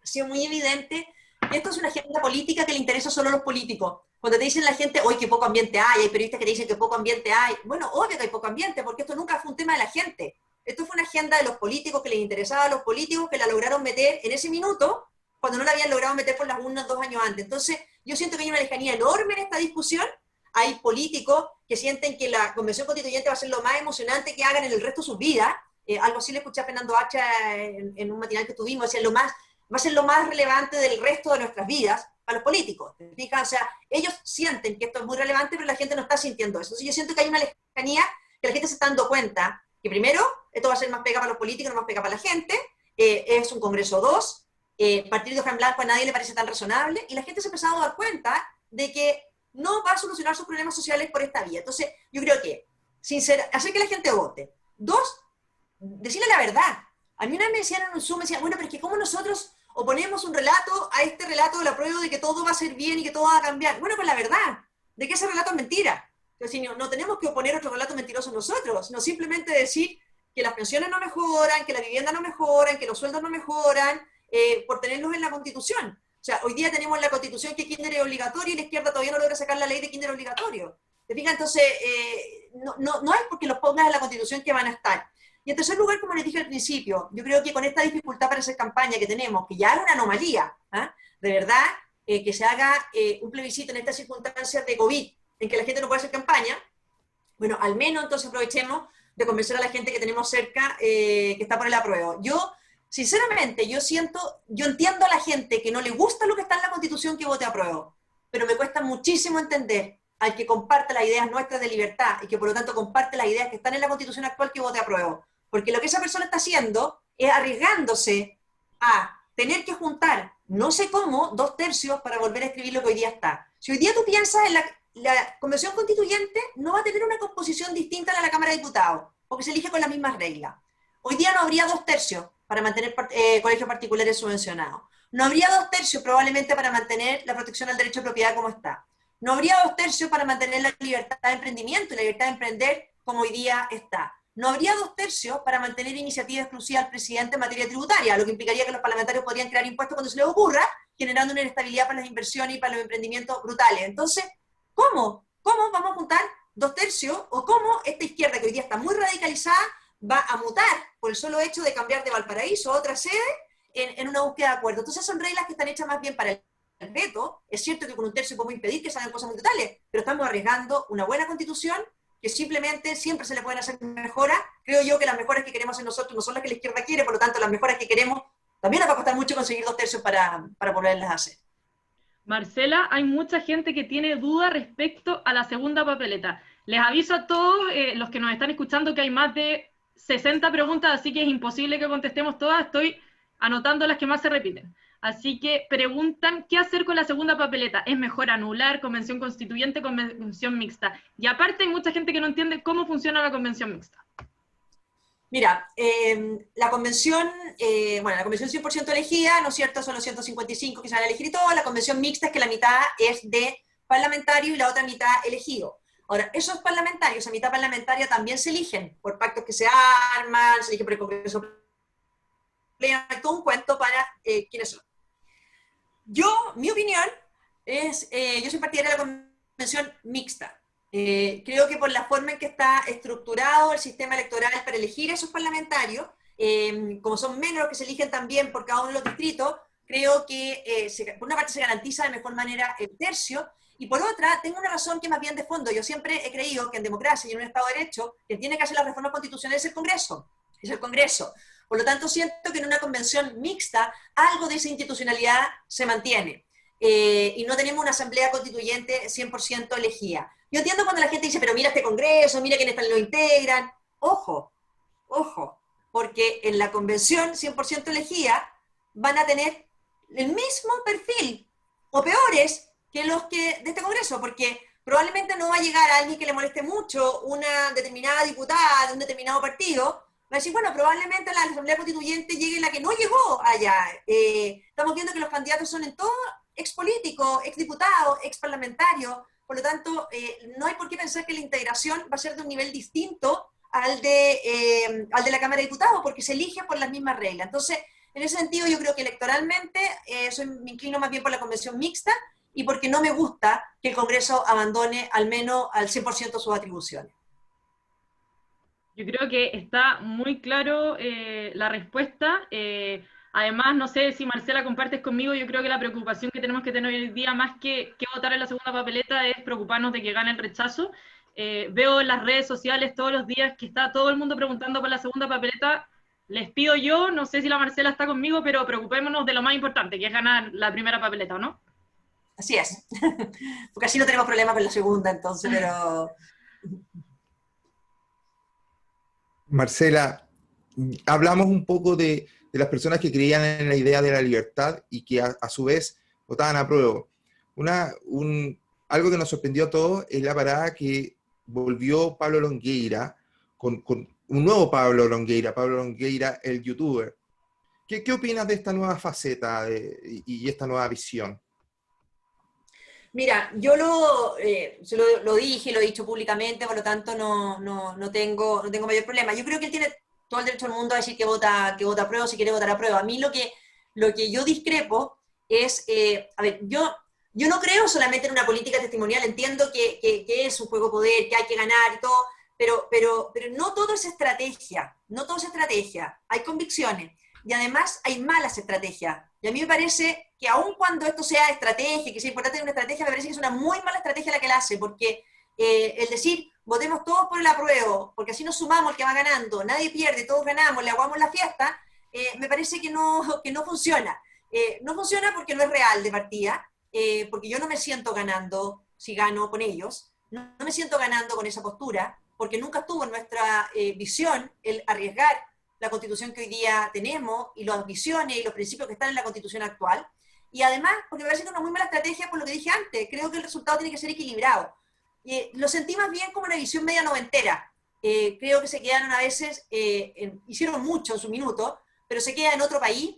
ha sido muy evidente que esto es una agenda política que le interesa solo a los políticos. Cuando te dicen la gente, hoy qué poco ambiente hay periodistas que te dicen que poco ambiente hay, bueno, obvio que hay poco ambiente, porque esto nunca fue un tema de la gente. Esto fue una agenda de los políticos, que les interesaba a los políticos, que la lograron meter en ese minuto, cuando no la habían logrado meter por las urnas 2 años antes. Entonces, yo siento que hay una lejanía enorme en esta discusión. Hay políticos que sienten que la Convención Constituyente va a ser lo más emocionante que hagan en el resto de sus vidas. Algo así le escuché a Fernando Hacha en un matinal que tuvimos, decía, va a ser lo más relevante del resto de nuestras vidas para los políticos. ¿Te fijas? O sea, ellos sienten que esto es muy relevante, pero la gente no está sintiendo eso. Entonces yo siento que hay una lejanía que la gente se está dando cuenta que primero, esto va a ser más pega para los políticos, no más pega para la gente, es un Congreso 2, partir de hoja en blanco a nadie le parece tan razonable, y la gente se ha empezado a dar cuenta de que no va a solucionar sus problemas sociales por esta vía. Entonces, yo creo que, hacer que la gente vote. 2, decirle la verdad. A mí una vez me decían en un Zoom, me decían, bueno, pero es que ¿cómo nosotros oponemos un relato a este relato de la prueba de que todo va a ser bien y que todo va a cambiar? Bueno, pues la verdad, de que ese relato es mentira. Entonces, no tenemos que oponer otro relato mentiroso nosotros, no simplemente decir que las pensiones no mejoran, que la vivienda no mejoran, que los sueldos no mejoran, por tenerlos en la Constitución. O sea, hoy día tenemos en la Constitución que kinder es obligatorio y la izquierda todavía no logra sacar la ley de kinder obligatorio. ¿Te fijas? Entonces, no es porque los pongas en la Constitución que van a estar. Y en tercer lugar, como les dije al principio, yo creo que con esta dificultad para hacer campaña que tenemos, que ya es una anomalía, de verdad, que se haga un plebiscito en estas circunstancias de COVID, en que la gente no puede hacer campaña, bueno, al menos entonces aprovechemos de convencer a la gente que tenemos cerca que está por el apruebo. Yo, sinceramente, yo entiendo a la gente que no le gusta lo que está en la Constitución que vote apruebo, pero me cuesta muchísimo entender al que comparte las ideas nuestras de libertad y que por lo tanto comparte las ideas que están en la Constitución actual que vote apruebo. Porque lo que esa persona está haciendo es arriesgándose a tener que juntar, no sé cómo, 2/3 para volver a escribir lo que hoy día está. Si hoy día tú piensas en la Convención Constituyente, no va a tener una composición distinta a la de la Cámara de Diputados, porque se elige con las mismas reglas. Hoy día no habría 2/3 para mantener colegios particulares subvencionados. No habría 2/3 probablemente para mantener la protección al derecho de propiedad como está. No habría 2/3 para mantener la libertad de emprendimiento y la libertad de emprender como hoy día está. No habría 2/3 para mantener iniciativa exclusiva al presidente en materia tributaria, lo que implicaría que los parlamentarios podrían crear impuestos cuando se les ocurra, generando una inestabilidad para las inversiones y para los emprendimientos brutales. Entonces, ¿cómo? ¿Cómo vamos a juntar 2/3? ¿O cómo esta izquierda que hoy día está muy radicalizada va a mutar por el solo hecho de cambiar de Valparaíso a otra sede en una búsqueda de acuerdo? Entonces son reglas que están hechas más bien para el veto. Es cierto que con 1/3 podemos impedir que salgan cosas muy totales, pero estamos arriesgando una buena Constitución que simplemente siempre se le pueden hacer mejoras. Creo yo que las mejoras que queremos hacer nosotros no son las que la izquierda quiere, por lo tanto las mejoras que queremos también nos va a costar mucho conseguir 2/3 para poderlas hacer. Marcela, hay mucha gente que tiene dudas respecto a la segunda papeleta. Les aviso a todos los que nos están escuchando que hay más de 60 preguntas, así que es imposible que contestemos todas. Estoy anotando las que más se repiten. Así que preguntan, ¿qué hacer con la segunda papeleta? ¿Es mejor anular convención constituyente, convención mixta? Y aparte hay mucha gente que no entiende cómo funciona la convención mixta. Mira, la convención 100% elegida, ¿no es cierto? Son los 155 que se van a elegir y todo. La convención mixta es que la mitad es de parlamentarios y la otra mitad elegido. Ahora, esos parlamentarios, a mitad parlamentaria, también se eligen por pactos que se arman, se eligen por el Congreso, hay todo un cuento para quiénes son. Mi opinión es, yo soy partidaria de la convención mixta. Creo que por la forma en que está estructurado el sistema electoral para elegir a esos parlamentarios, como son menos los que se eligen también por cada uno de los distritos, creo que por una parte se garantiza de mejor manera el tercio, y por otra, tengo una razón que más bien de fondo. Yo siempre he creído que en democracia y en un Estado de Derecho, quien tiene que hacer las reformas constitucionales es el Congreso. Es el Congreso. Por lo tanto, siento que en una convención mixta algo de esa institucionalidad se mantiene. Y no tenemos una asamblea constituyente 100% elegida. Yo entiendo cuando la gente dice, pero mira este Congreso, mira quiénes lo integran. Ojo, porque en la convención 100% elegida van a tener el mismo perfil, o peores, que los que de este Congreso, porque probablemente no va a llegar a alguien que le moleste mucho una determinada diputada de un determinado partido, va a decir, bueno, probablemente a la Asamblea Constituyente llegue la que no llegó allá. Estamos viendo que los candidatos son en todo expolíticos, exdiputados, exparlamentarios, por lo tanto, no hay por qué pensar que la integración va a ser de un nivel distinto al de la Cámara de Diputados, porque se elige por las mismas reglas. Entonces, en ese sentido, yo creo que electoralmente me inclino más bien por la convención mixta, y porque no me gusta que el Congreso abandone al menos al 100% sus atribuciones. Yo creo que está muy claro la respuesta. Además, no sé si Marcela compartes conmigo, yo creo que la preocupación que tenemos que tener hoy en día, más que votar en la segunda papeleta, es preocuparnos de que gane el rechazo. Veo en las redes sociales todos los días que está todo el mundo preguntando por la segunda papeleta. Les pido yo, no sé si la Marcela está conmigo, pero preocupémonos de lo más importante, que es ganar la primera papeleta, ¿o no? Así es, porque así no tenemos problema con la segunda, entonces, pero... Marcela, hablamos un poco de las personas que creían en la idea de la libertad y que a su vez votaban a prueba. Algo que nos sorprendió a todos es la parada que volvió Pablo Longueira, con un nuevo Pablo Longueira, el youtuber. ¿Qué opinas de esta nueva faceta y esta nueva visión? Mira, yo lo dije, lo he dicho públicamente, por lo tanto no tengo mayor problema. Yo creo que él tiene todo el derecho del mundo a decir que vota a prueba, si quiere votar a prueba. A mí lo que yo discrepo es, a ver, yo no creo solamente en una política testimonial, entiendo que es un juego de poder, que hay que ganar y todo, pero no todo es estrategia, hay convicciones. Y además hay malas estrategias. Y a mí me parece que aun cuando esto sea estrategia, que sea importante tener una estrategia, me parece que es una muy mala estrategia la que él hace, porque el decir, votemos todos por el apruebo, porque así nos sumamos el que va ganando, nadie pierde, todos ganamos, le aguamos la fiesta, me parece que no funciona. No funciona porque no es real de partida, porque yo no me siento ganando si gano con ellos, no me siento ganando con esa postura, porque nunca estuvo en nuestra visión el arriesgar la Constitución que hoy día tenemos y las visiones y los principios que están en la Constitución actual. Y además, porque me parece que es una muy mala estrategia por lo que dije antes, creo que el resultado tiene que ser equilibrado. Lo sentí más bien como una visión media noventera. Creo que se quedaron a veces, hicieron mucho en su minuto, pero se queda en otro país,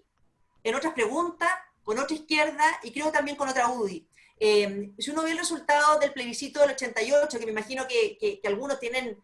en otras preguntas, con otra izquierda y creo también con otra UDI. Si uno ve el resultado del plebiscito del 88, que me imagino que algunos tienen...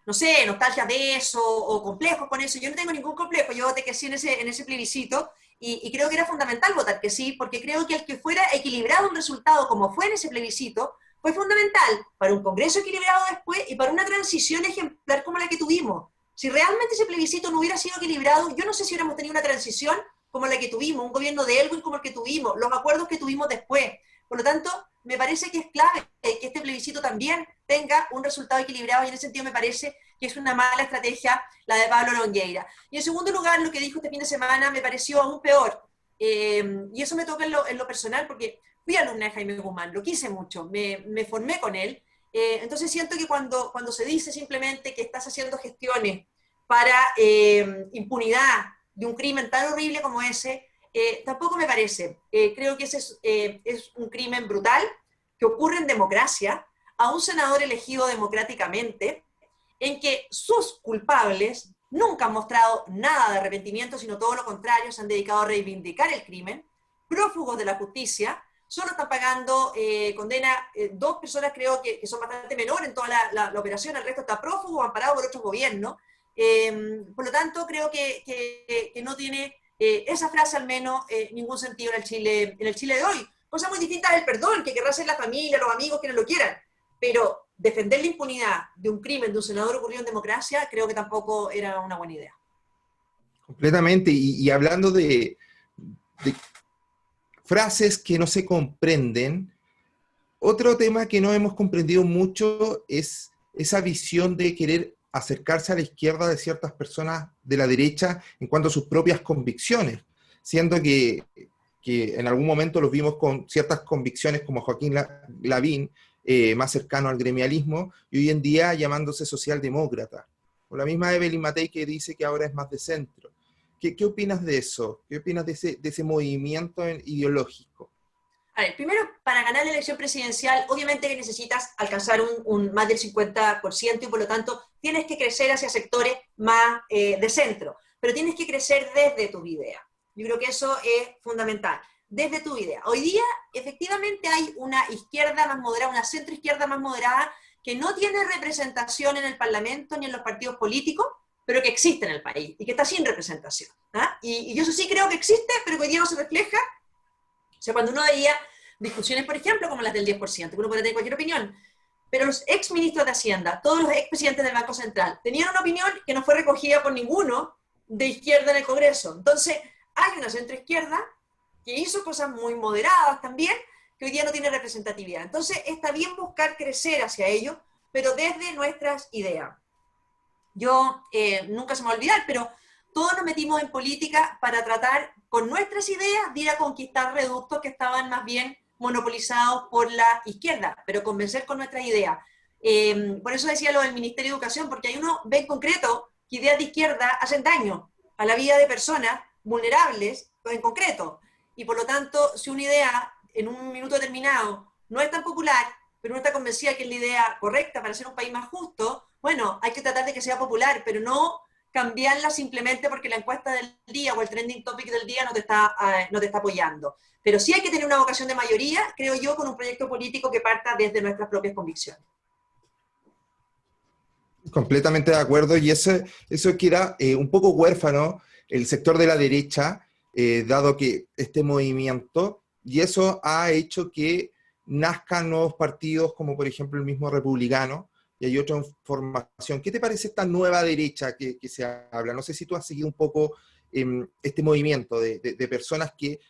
no sé, nostalgia de eso, o complejos con eso. Yo no tengo ningún complejo, yo voté que sí en ese plebiscito, y creo que era fundamental votar que sí, porque creo que el que fuera equilibrado un resultado como fue en ese plebiscito, fue fundamental para un Congreso equilibrado después y para una transición ejemplar como la que tuvimos. Si realmente ese plebiscito no hubiera sido equilibrado, yo no sé si hubiéramos tenido una transición como la que tuvimos, un gobierno de Elwin como el que tuvimos, los acuerdos que tuvimos después. Por lo tanto, me parece que es clave que este plebiscito también tenga un resultado equilibrado y en ese sentido me parece que es una mala estrategia la de Pablo Longueira. Y en segundo lugar, lo que dijo este fin de semana me pareció aún peor. Y eso me toca en lo personal porque fui alumna de Jaime Guzmán, lo quise mucho, me formé con él. Entonces siento que cuando se dice simplemente que estás haciendo gestiones para impunidad de un crimen tan horrible como ese, tampoco me parece. Creo que ese es un crimen brutal que ocurre en democracia, a un senador elegido democráticamente, en que sus culpables nunca han mostrado nada de arrepentimiento, sino todo lo contrario, se han dedicado a reivindicar el crimen, prófugos de la justicia, solo están pagando condena, dos personas creo que son bastante menores en toda la operación, el resto está prófugo, amparado por otros gobiernos. Por lo tanto, creo que no tiene esa frase al menos ningún sentido en el Chile de hoy. Cosa muy distinta del perdón, que querrá hacer la familia, los amigos, quienes lo quieran. Pero defender la impunidad de un crimen de un senador ocurrido en democracia, creo que tampoco era una buena idea. Completamente. Y hablando de frases que no se comprenden, otro tema que no hemos comprendido mucho es esa visión de querer acercarse a la izquierda de ciertas personas de la derecha en cuanto a sus propias convicciones, siendo que en algún momento los vimos con ciertas convicciones como Joaquín Lavín, más cercano al gremialismo, y hoy en día llamándose socialdemócrata. O la misma Evelyn Matei que dice que ahora es más de centro. ¿Qué opinas de eso? ¿Qué opinas de ese movimiento ideológico? A ver, primero, para ganar la elección presidencial, obviamente que necesitas alcanzar un más del 50% y por lo tanto tienes que crecer hacia sectores más de centro, pero tienes que crecer desde tu idea. Yo creo que eso es fundamental, desde tu idea. Hoy día, efectivamente, hay una izquierda más moderada, una centroizquierda más moderada, que no tiene representación en el Parlamento ni en los partidos políticos, pero que existe en el país y que está sin representación. ¿Ah? Y yo eso sí creo que existe, pero que hoy día no se refleja. O sea, cuando uno veía discusiones, por ejemplo, como las del 10%, que uno puede tener cualquier opinión, pero los exministros de Hacienda, todos los expresidentes del Banco Central, tenían una opinión que no fue recogida por ninguno de izquierda en el Congreso. Entonces, hay una centroizquierda que hizo cosas muy moderadas también, que hoy día no tiene representatividad. Entonces, está bien buscar crecer hacia ello, pero desde nuestras ideas. Yo, nunca se me va a olvidar, pero todos nos metimos en política para tratar, con nuestras ideas, de ir a conquistar reductos que estaban más bien monopolizados por la izquierda, pero convencer con nuestras ideas. Por eso decía lo del Ministerio de Educación, porque ahí uno ve en concreto que ideas de izquierda hacen daño a la vida de personas vulnerables en concreto. Y por lo tanto, si una idea en un minuto determinado no es tan popular, pero uno está convencida que es la idea correcta para hacer un país más justo, bueno, hay que tratar de que sea popular, pero no cambiarla simplemente porque la encuesta del día o el trending topic del día no te está apoyando. Pero sí hay que tener una vocación de mayoría, creo yo, con un proyecto político que parta desde nuestras propias convicciones. Completamente de acuerdo, y eso queda un poco huérfano el sector de la derecha, dado que este movimiento, y eso ha hecho que nazcan nuevos partidos, como por ejemplo el mismo Republicano, y hay otra formación. ¿Qué te parece esta nueva derecha que se habla? No sé si tú has seguido un poco este movimiento de personas que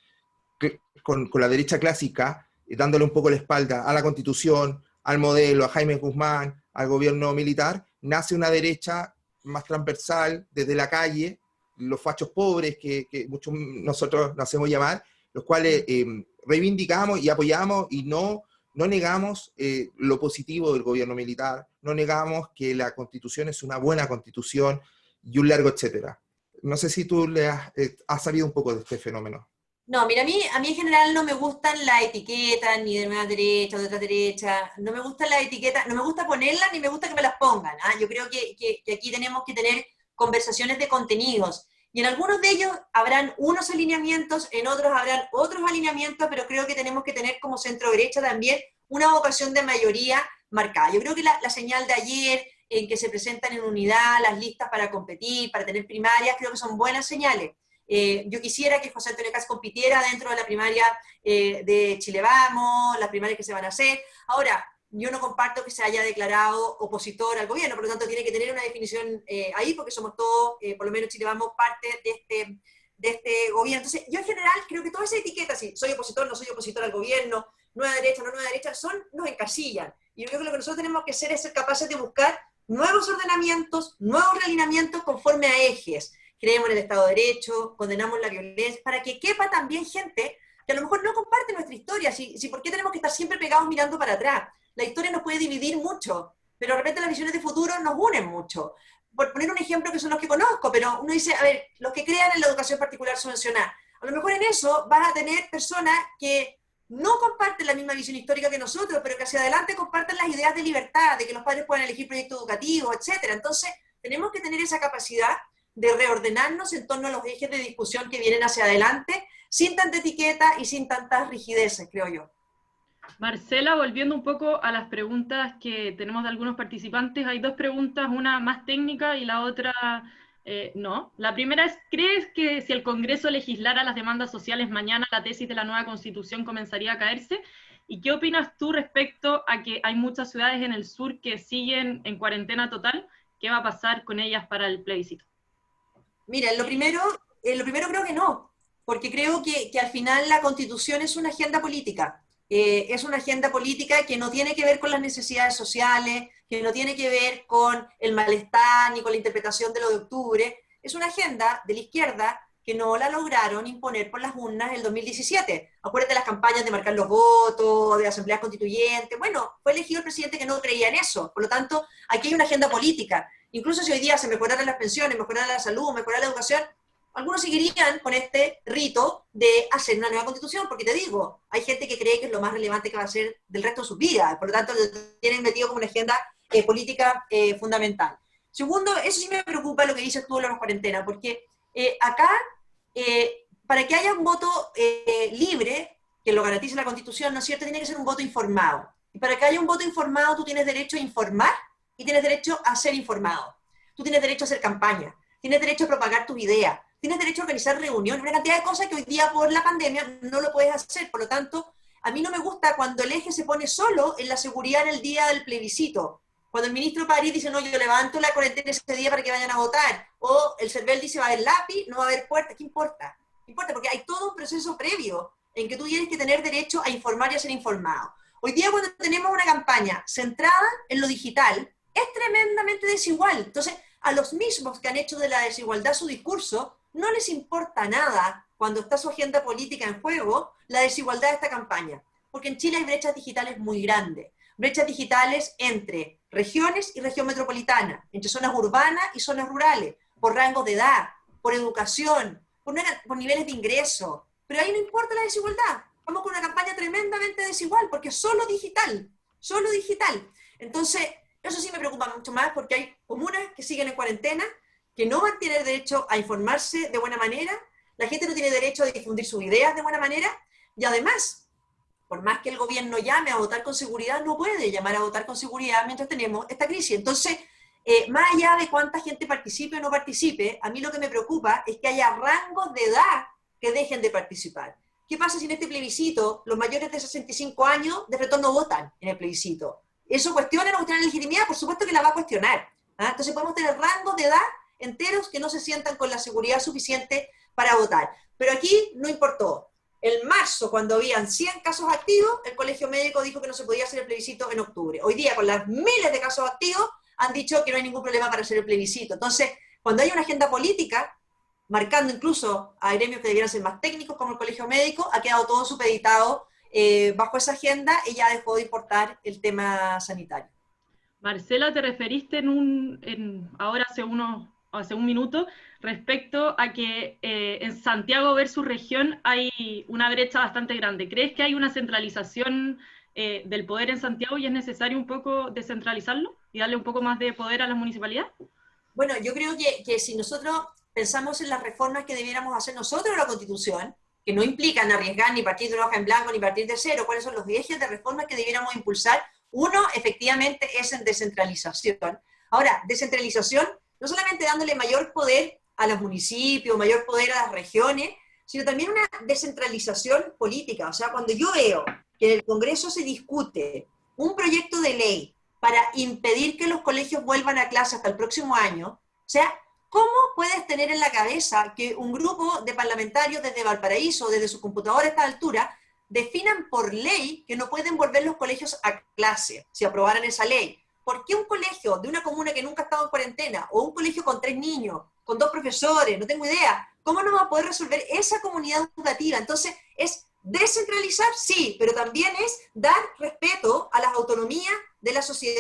con la derecha clásica, dándole un poco la espalda a la Constitución, al modelo, a Jaime Guzmán, al gobierno militar, nace una derecha más transversal, desde la calle, los fachos pobres, que muchos nosotros nos hacemos llamar, los cuales reivindicamos y apoyamos y no negamos lo positivo del gobierno militar, no negamos que la Constitución es una buena Constitución y un largo etcétera. No sé si tú has sabido un poco de este fenómeno. No, mira, a mí en general no me gustan las etiquetas, ni de una derecha o de otra derecha, no me gustan las etiquetas, no me gusta ponerlas ni me gusta que me las pongan. Yo creo que aquí tenemos que tener conversaciones de contenidos, y en algunos de ellos habrán unos alineamientos, en otros habrán otros alineamientos, pero creo que tenemos que tener como centro derecha también una vocación de mayoría marcada. Yo creo que la señal de ayer, en que se presentan en unidad las listas para competir, para tener primarias, creo que son buenas señales. Yo quisiera que José Antonio Kast compitiera dentro de la primaria de Chile Vamos, las primarias que se van a hacer. Ahora, yo no comparto que se haya declarado opositor al gobierno, por lo tanto tiene que tener una definición ahí, porque somos todos, por lo menos Chile Vamos, parte de este gobierno. Entonces, yo en general creo que todas esas etiquetas, si soy opositor, no soy opositor al gobierno, nueva derecha, no nueva derecha, nos encasillan. Y yo creo que lo que nosotros tenemos que hacer es ser capaces de buscar nuevos ordenamientos, nuevos realineamientos conforme a ejes. Creemos en el Estado de Derecho, condenamos la violencia, para que quepa también gente que a lo mejor no comparte nuestra historia. Si ¿por qué tenemos que estar siempre pegados mirando para atrás? La historia nos puede dividir mucho, pero de repente las visiones de futuro nos unen mucho. Por poner un ejemplo que son los que conozco, pero uno dice, a ver, los que crean en la educación particular subvencionada, a lo mejor en eso vas a tener personas que no comparten la misma visión histórica que nosotros, pero que hacia adelante comparten las ideas de libertad, de que los padres puedan elegir proyectos educativos, etc. Entonces, tenemos que tener esa capacidad de reordenarnos en torno a los ejes de discusión que vienen hacia adelante, sin tanta etiqueta y sin tantas rigideces, creo yo. Marcela, volviendo un poco a las preguntas que tenemos de algunos participantes, hay dos preguntas, una más técnica y la otra no. La primera es, ¿crees que si el Congreso legislara las demandas sociales mañana la tesis de la nueva Constitución comenzaría a caerse? ¿Y qué opinas tú respecto a que hay muchas ciudades en el sur que siguen en cuarentena total? ¿Qué va a pasar con ellas para el plebiscito? Mira, lo primero creo que no, porque creo que al final la Constitución es una agenda política. Es una agenda política que no tiene que ver con las necesidades sociales, que no tiene que ver con el malestar ni con la interpretación de lo de octubre. Es una agenda de la izquierda que no la lograron imponer por las urnas en el 2017. Acuérdate de las campañas de marcar los votos, de asambleas constituyentes. Bueno, fue elegido el presidente que no creía en eso. Por lo tanto, aquí hay una agenda política. Incluso si hoy día se mejoraran las pensiones, mejorara la salud, mejorara la educación, algunos seguirían con este rito de hacer una nueva constitución, porque te digo, hay gente que cree que es lo más relevante que va a hacer del resto de sus vidas, por lo tanto lo tienen metido como una agenda política fundamental. Segundo, eso sí me preocupa lo que dices tú de la cuarentena, porque acá, para que haya un voto libre, que lo garantice la Constitución, ¿no es cierto?, tiene que ser un voto informado. Y para que haya un voto informado, tú tienes derecho a informar y tienes derecho a ser informado. Tú tienes derecho a hacer campaña, tienes derecho a propagar tus ideas, tienes derecho a organizar reuniones, una cantidad de cosas que hoy día por la pandemia no lo puedes hacer. Por lo tanto, a mí no me gusta cuando el eje se pone solo en la seguridad en el día del plebiscito, Cuando el ministro París dice, no, yo levanto la cuarentena ese día para que vayan a votar, o el CERVEL dice, va a haber lápiz, no va a haber puerta, ¿qué importa? ¿Qué importa? Porque hay todo un proceso previo en que tú tienes que tener derecho a informar y a ser informado. Hoy día cuando tenemos una campaña centrada en lo digital, es tremendamente desigual. Entonces, a los mismos que han hecho de la desigualdad su discurso, no les importa nada, cuando está su agenda política en juego, la desigualdad de esta campaña. Porque en Chile hay brechas digitales muy grandes. Brechas digitales entre regiones y región metropolitana, entre zonas urbanas y zonas rurales, por rangos de edad, por educación, por niveles de ingreso. Pero ahí no importa la desigualdad. Vamos con una campaña tremendamente desigual, porque es solo digital, solo digital. Entonces, eso sí me preocupa mucho más, porque hay comunas que siguen en cuarentena, que no van a tener derecho a informarse de buena manera, la gente no tiene derecho a difundir sus ideas de buena manera, y además, por más que el gobierno llame a votar con seguridad, no puede llamar a votar con seguridad mientras tenemos esta crisis. Entonces, más allá de cuánta gente participe o no participe, a mí lo que me preocupa es que haya rangos de edad que dejen de participar. ¿Qué pasa si en este plebiscito los mayores de 65 años de retorno votan en el plebiscito? ¿Eso cuestiona la legitimidad? Por supuesto que la va a cuestionar. Entonces podemos tener rangos de edad enteros que no se sientan con la seguridad suficiente para votar. Pero aquí no importó. En marzo, cuando habían 100 casos activos, el Colegio Médico dijo que no se podía hacer el plebiscito en octubre. Hoy día, con las miles de casos activos, han dicho que no hay ningún problema para hacer el plebiscito. Entonces, cuando hay una agenda política, marcando incluso a gremios que debieran ser más técnicos, como el Colegio Médico, ha quedado todo supeditado bajo esa agenda y ya dejó de importar el tema sanitario. Marcela, te referiste ahora hace un minuto respecto a que en Santiago versus región hay una brecha bastante grande. ¿Crees que hay una centralización del poder en Santiago y es necesario un poco descentralizarlo y darle un poco más de poder a las municipalidades? Bueno, yo creo que si nosotros pensamos en las reformas que debiéramos hacer nosotros a la Constitución, que no implican arriesgar ni partir de una hoja en blanco ni partir de cero, cuáles son los ejes de reformas que debiéramos impulsar, uno efectivamente es en descentralización. Ahora, descentralización no solamente dándole mayor poder a los municipios, mayor poder a las regiones, sino también una descentralización política. O sea, cuando yo veo que en el Congreso se discute un proyecto de ley para impedir que los colegios vuelvan a clase hasta el próximo año, o sea, ¿cómo puedes tener en la cabeza que un grupo de parlamentarios desde Valparaíso, desde su computadora a esta altura, definan por ley que no pueden volver los colegios a clase, si aprobaran esa ley? ¿Por qué un colegio de una comuna que nunca ha estado en cuarentena, o un colegio con 3 niños, con 2 profesores, no tengo idea, cómo no va a poder resolver esa comunidad educativa? Entonces, es descentralizar, sí, pero también es dar respeto a las autonomías de la sociedad,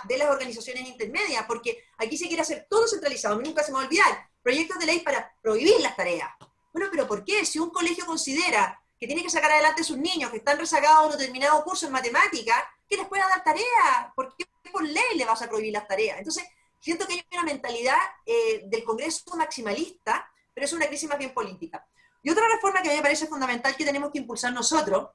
de las organizaciones intermedias, porque aquí se quiere hacer todo centralizado. A mí nunca se me va a olvidar, proyectos de ley para prohibir las tareas. Bueno, pero ¿por qué? Si un colegio considera que tiene que sacar adelante a sus niños que están rezagados en un determinado curso en matemáticas, que les pueda dar tareas. ¿Por qué por ley le vas a prohibir las tareas? Entonces, siento que hay una mentalidad del Congreso maximalista, pero es una crisis más bien política. Y otra reforma que a mí me parece fundamental que tenemos que impulsar nosotros,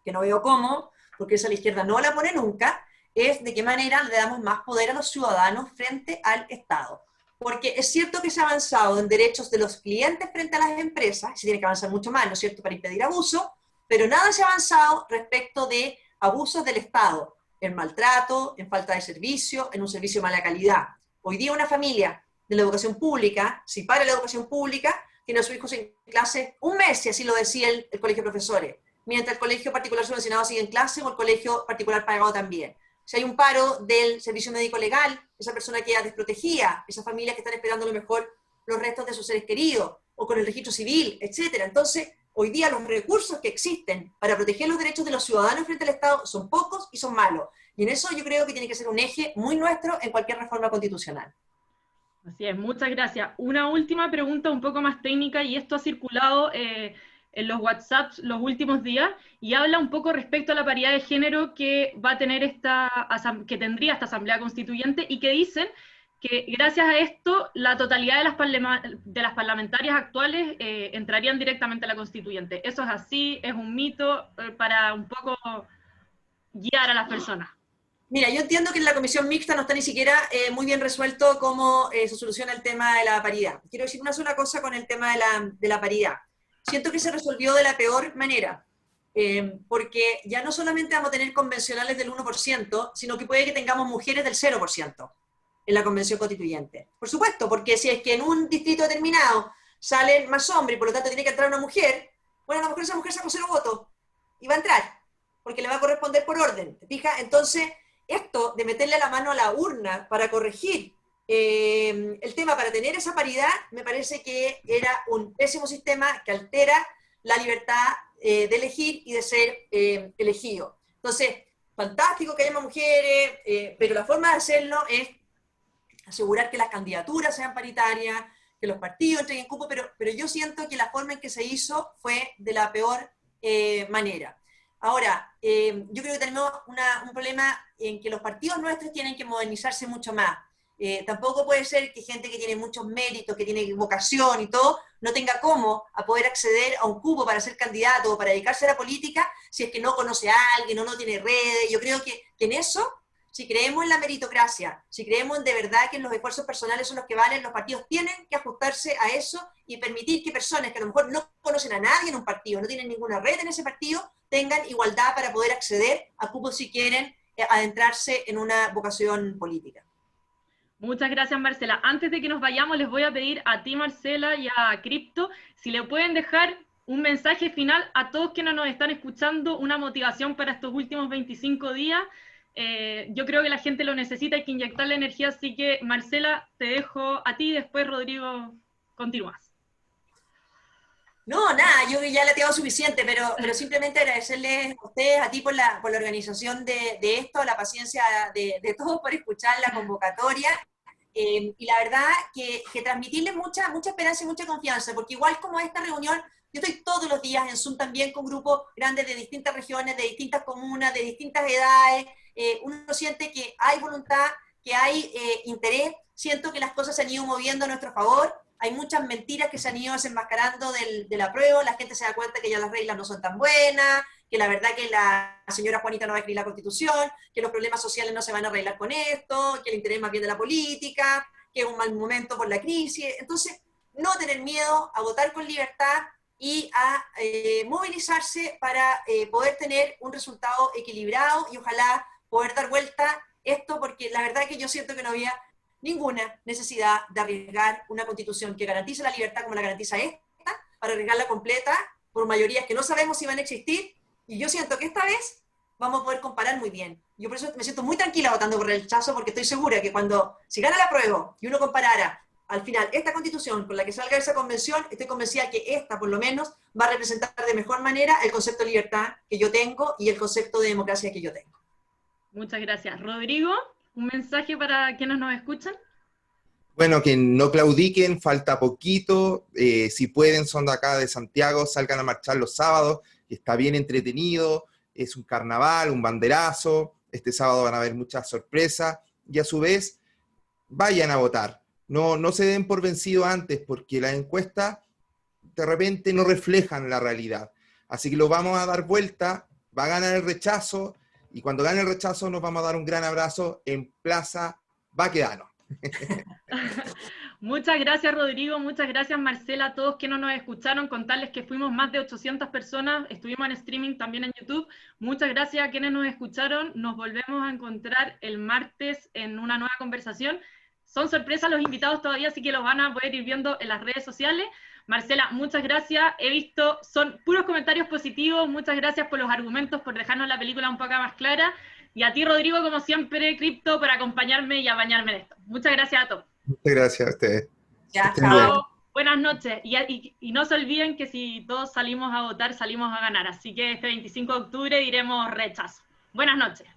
que no veo cómo, porque esa la izquierda no la pone nunca, es de qué manera le damos más poder a los ciudadanos frente al Estado. Porque es cierto que se ha avanzado en derechos de los clientes frente a las empresas, y se tiene que avanzar mucho más, ¿no es cierto?, para impedir abuso, pero nada se ha avanzado respecto de abusos del Estado, en maltrato, en falta de servicio, en un servicio de mala calidad. Hoy día una familia de la educación pública, si para la educación pública, tiene a sus hijos en clase un mes, si así lo decía el colegio de profesores, mientras el colegio particular subvencionado sigue en clase o el colegio particular pagado también. Si hay un paro del servicio médico legal, esa persona queda desprotegida, esas familias que están esperando a lo mejor los restos de sus seres queridos, o con el registro civil, etc. Entonces, hoy día los recursos que existen para proteger los derechos de los ciudadanos frente al Estado son pocos y son malos. Y en eso yo creo que tiene que ser un eje muy nuestro en cualquier reforma constitucional. Así es, muchas gracias. Una última pregunta un poco más técnica, y esto ha circulado en los WhatsApps los últimos días, y habla un poco respecto a la paridad de género que va a tener que tendría esta Asamblea Constituyente, y que dicen que gracias a esto la totalidad de las parlamentarias actuales entrarían directamente a la Constituyente. ¿Eso es así? ¿Es un mito? Para un poco guiar a las personas. Mira, yo entiendo que en la comisión mixta no está ni siquiera muy bien resuelto cómo se soluciona el tema de la paridad. Quiero decir una sola cosa con el tema de la paridad. Siento que se resolvió de la peor manera. porque ya no solamente vamos a tener convencionales del 1%, sino que puede que tengamos mujeres del 0% en la convención constituyente. Por supuesto, porque si es que en un distrito determinado salen más hombres y por lo tanto tiene que entrar una mujer, bueno, a lo mejor esa mujer sacó 0 votos y va a entrar, porque le va a corresponder por orden, ¿te fijas? Entonces, esto de meterle la mano a la urna para corregir el tema, para tener esa paridad, me parece que era un pésimo sistema que altera la libertad de elegir y de ser elegido. Entonces, fantástico que haya más mujeres, pero la forma de hacerlo es asegurar que las candidaturas sean paritarias, que los partidos entreguen cupo, pero yo siento que la forma en que se hizo fue de la peor manera. Ahora, yo creo que tenemos un problema en que los partidos nuestros tienen que modernizarse mucho más. Tampoco puede ser que gente que tiene muchos méritos, que tiene vocación y todo, no tenga cómo a poder acceder a un cupo para ser candidato o para dedicarse a la política si es que no conoce a alguien o no tiene redes. Yo creo que en eso, si creemos en la meritocracia, si creemos de verdad que los esfuerzos personales son los que valen, los partidos tienen que ajustarse a eso y permitir que personas que a lo mejor no conocen a nadie en un partido, no tienen ninguna red en ese partido, tengan igualdad para poder acceder a cupos si quieren adentrarse en una vocación política. Muchas gracias, Marcela. Antes de que nos vayamos, les voy a pedir a ti, Marcela, y a Crypto, si le pueden dejar un mensaje final a todos quienes nos están escuchando, una motivación para estos últimos 25 días. Yo creo que la gente lo necesita, hay que inyectarle energía, así que, Marcela, te dejo a ti, después, Rodrigo, continúas. No, nada, yo ya le tengo suficiente, pero simplemente agradecerles a ustedes, a ti por la organización de esto, la paciencia de todos por escuchar la convocatoria, y la verdad que transmitirles mucha esperanza y mucha confianza, porque igual como esta reunión, yo estoy todos los días en Zoom también con grupos grandes de distintas regiones, de distintas comunas, de distintas edades, uno siente que hay voluntad, que hay interés, siento que las cosas se han ido moviendo a nuestro favor. Hay muchas mentiras que se han ido desenmascarando del apruebo, la gente se da cuenta que ya las reglas no son tan buenas, que la verdad que la señora Juanita no va a escribir la Constitución, que los problemas sociales no se van a arreglar con esto, que el interés más bien de la política, que es un mal momento por la crisis. Entonces, no tener miedo, a votar con libertad y a movilizarse para poder tener un resultado equilibrado y ojalá poder dar vuelta esto, porque la verdad que yo siento que no había ninguna necesidad de arriesgar una constitución que garantice la libertad como la garantiza esta, para arriesgarla completa por mayorías que no sabemos si van a existir, y yo siento que esta vez vamos a poder comparar muy bien. Yo por eso me siento muy tranquila votando por el rechazo, porque estoy segura que si gana el apruebo y uno comparara al final esta constitución con la que salga de esa convención, estoy convencida que esta por lo menos va a representar de mejor manera el concepto de libertad que yo tengo y el concepto de democracia que yo tengo. Muchas gracias. Rodrigo, ¿un mensaje para quienes nos escuchan? Bueno, que no claudiquen, falta poquito, si pueden, son de acá de Santiago, salgan a marchar los sábados, que está bien entretenido, es un carnaval, un banderazo, este sábado van a haber muchas sorpresas, y a su vez, vayan a votar, no se den por vencido antes, porque las encuestas de repente no reflejan la realidad, así que lo vamos a dar vuelta, va a ganar el rechazo, y cuando gane el rechazo nos vamos a dar un gran abrazo en Plaza Baquedano. Muchas gracias, Rodrigo, muchas gracias, Marcela, a todos quienes nos escucharon, contarles que fuimos más de 800 personas, estuvimos en streaming también en YouTube. Muchas gracias a quienes nos escucharon, nos volvemos a encontrar el martes en una nueva conversación. Son sorpresas los invitados todavía, así que los van a poder ir viendo en las redes sociales. Marcela, muchas gracias, he visto, son puros comentarios positivos, muchas gracias por los argumentos, por dejarnos la película un poco más clara, y a ti, Rodrigo, como siempre, Crypto, por acompañarme y apañarme en esto. Muchas gracias a todos. Muchas gracias a ustedes. Ya, chao. Buenas noches, y no se olviden que si todos salimos a votar, salimos a ganar, así que este 25 de octubre diremos rechazo. Buenas noches.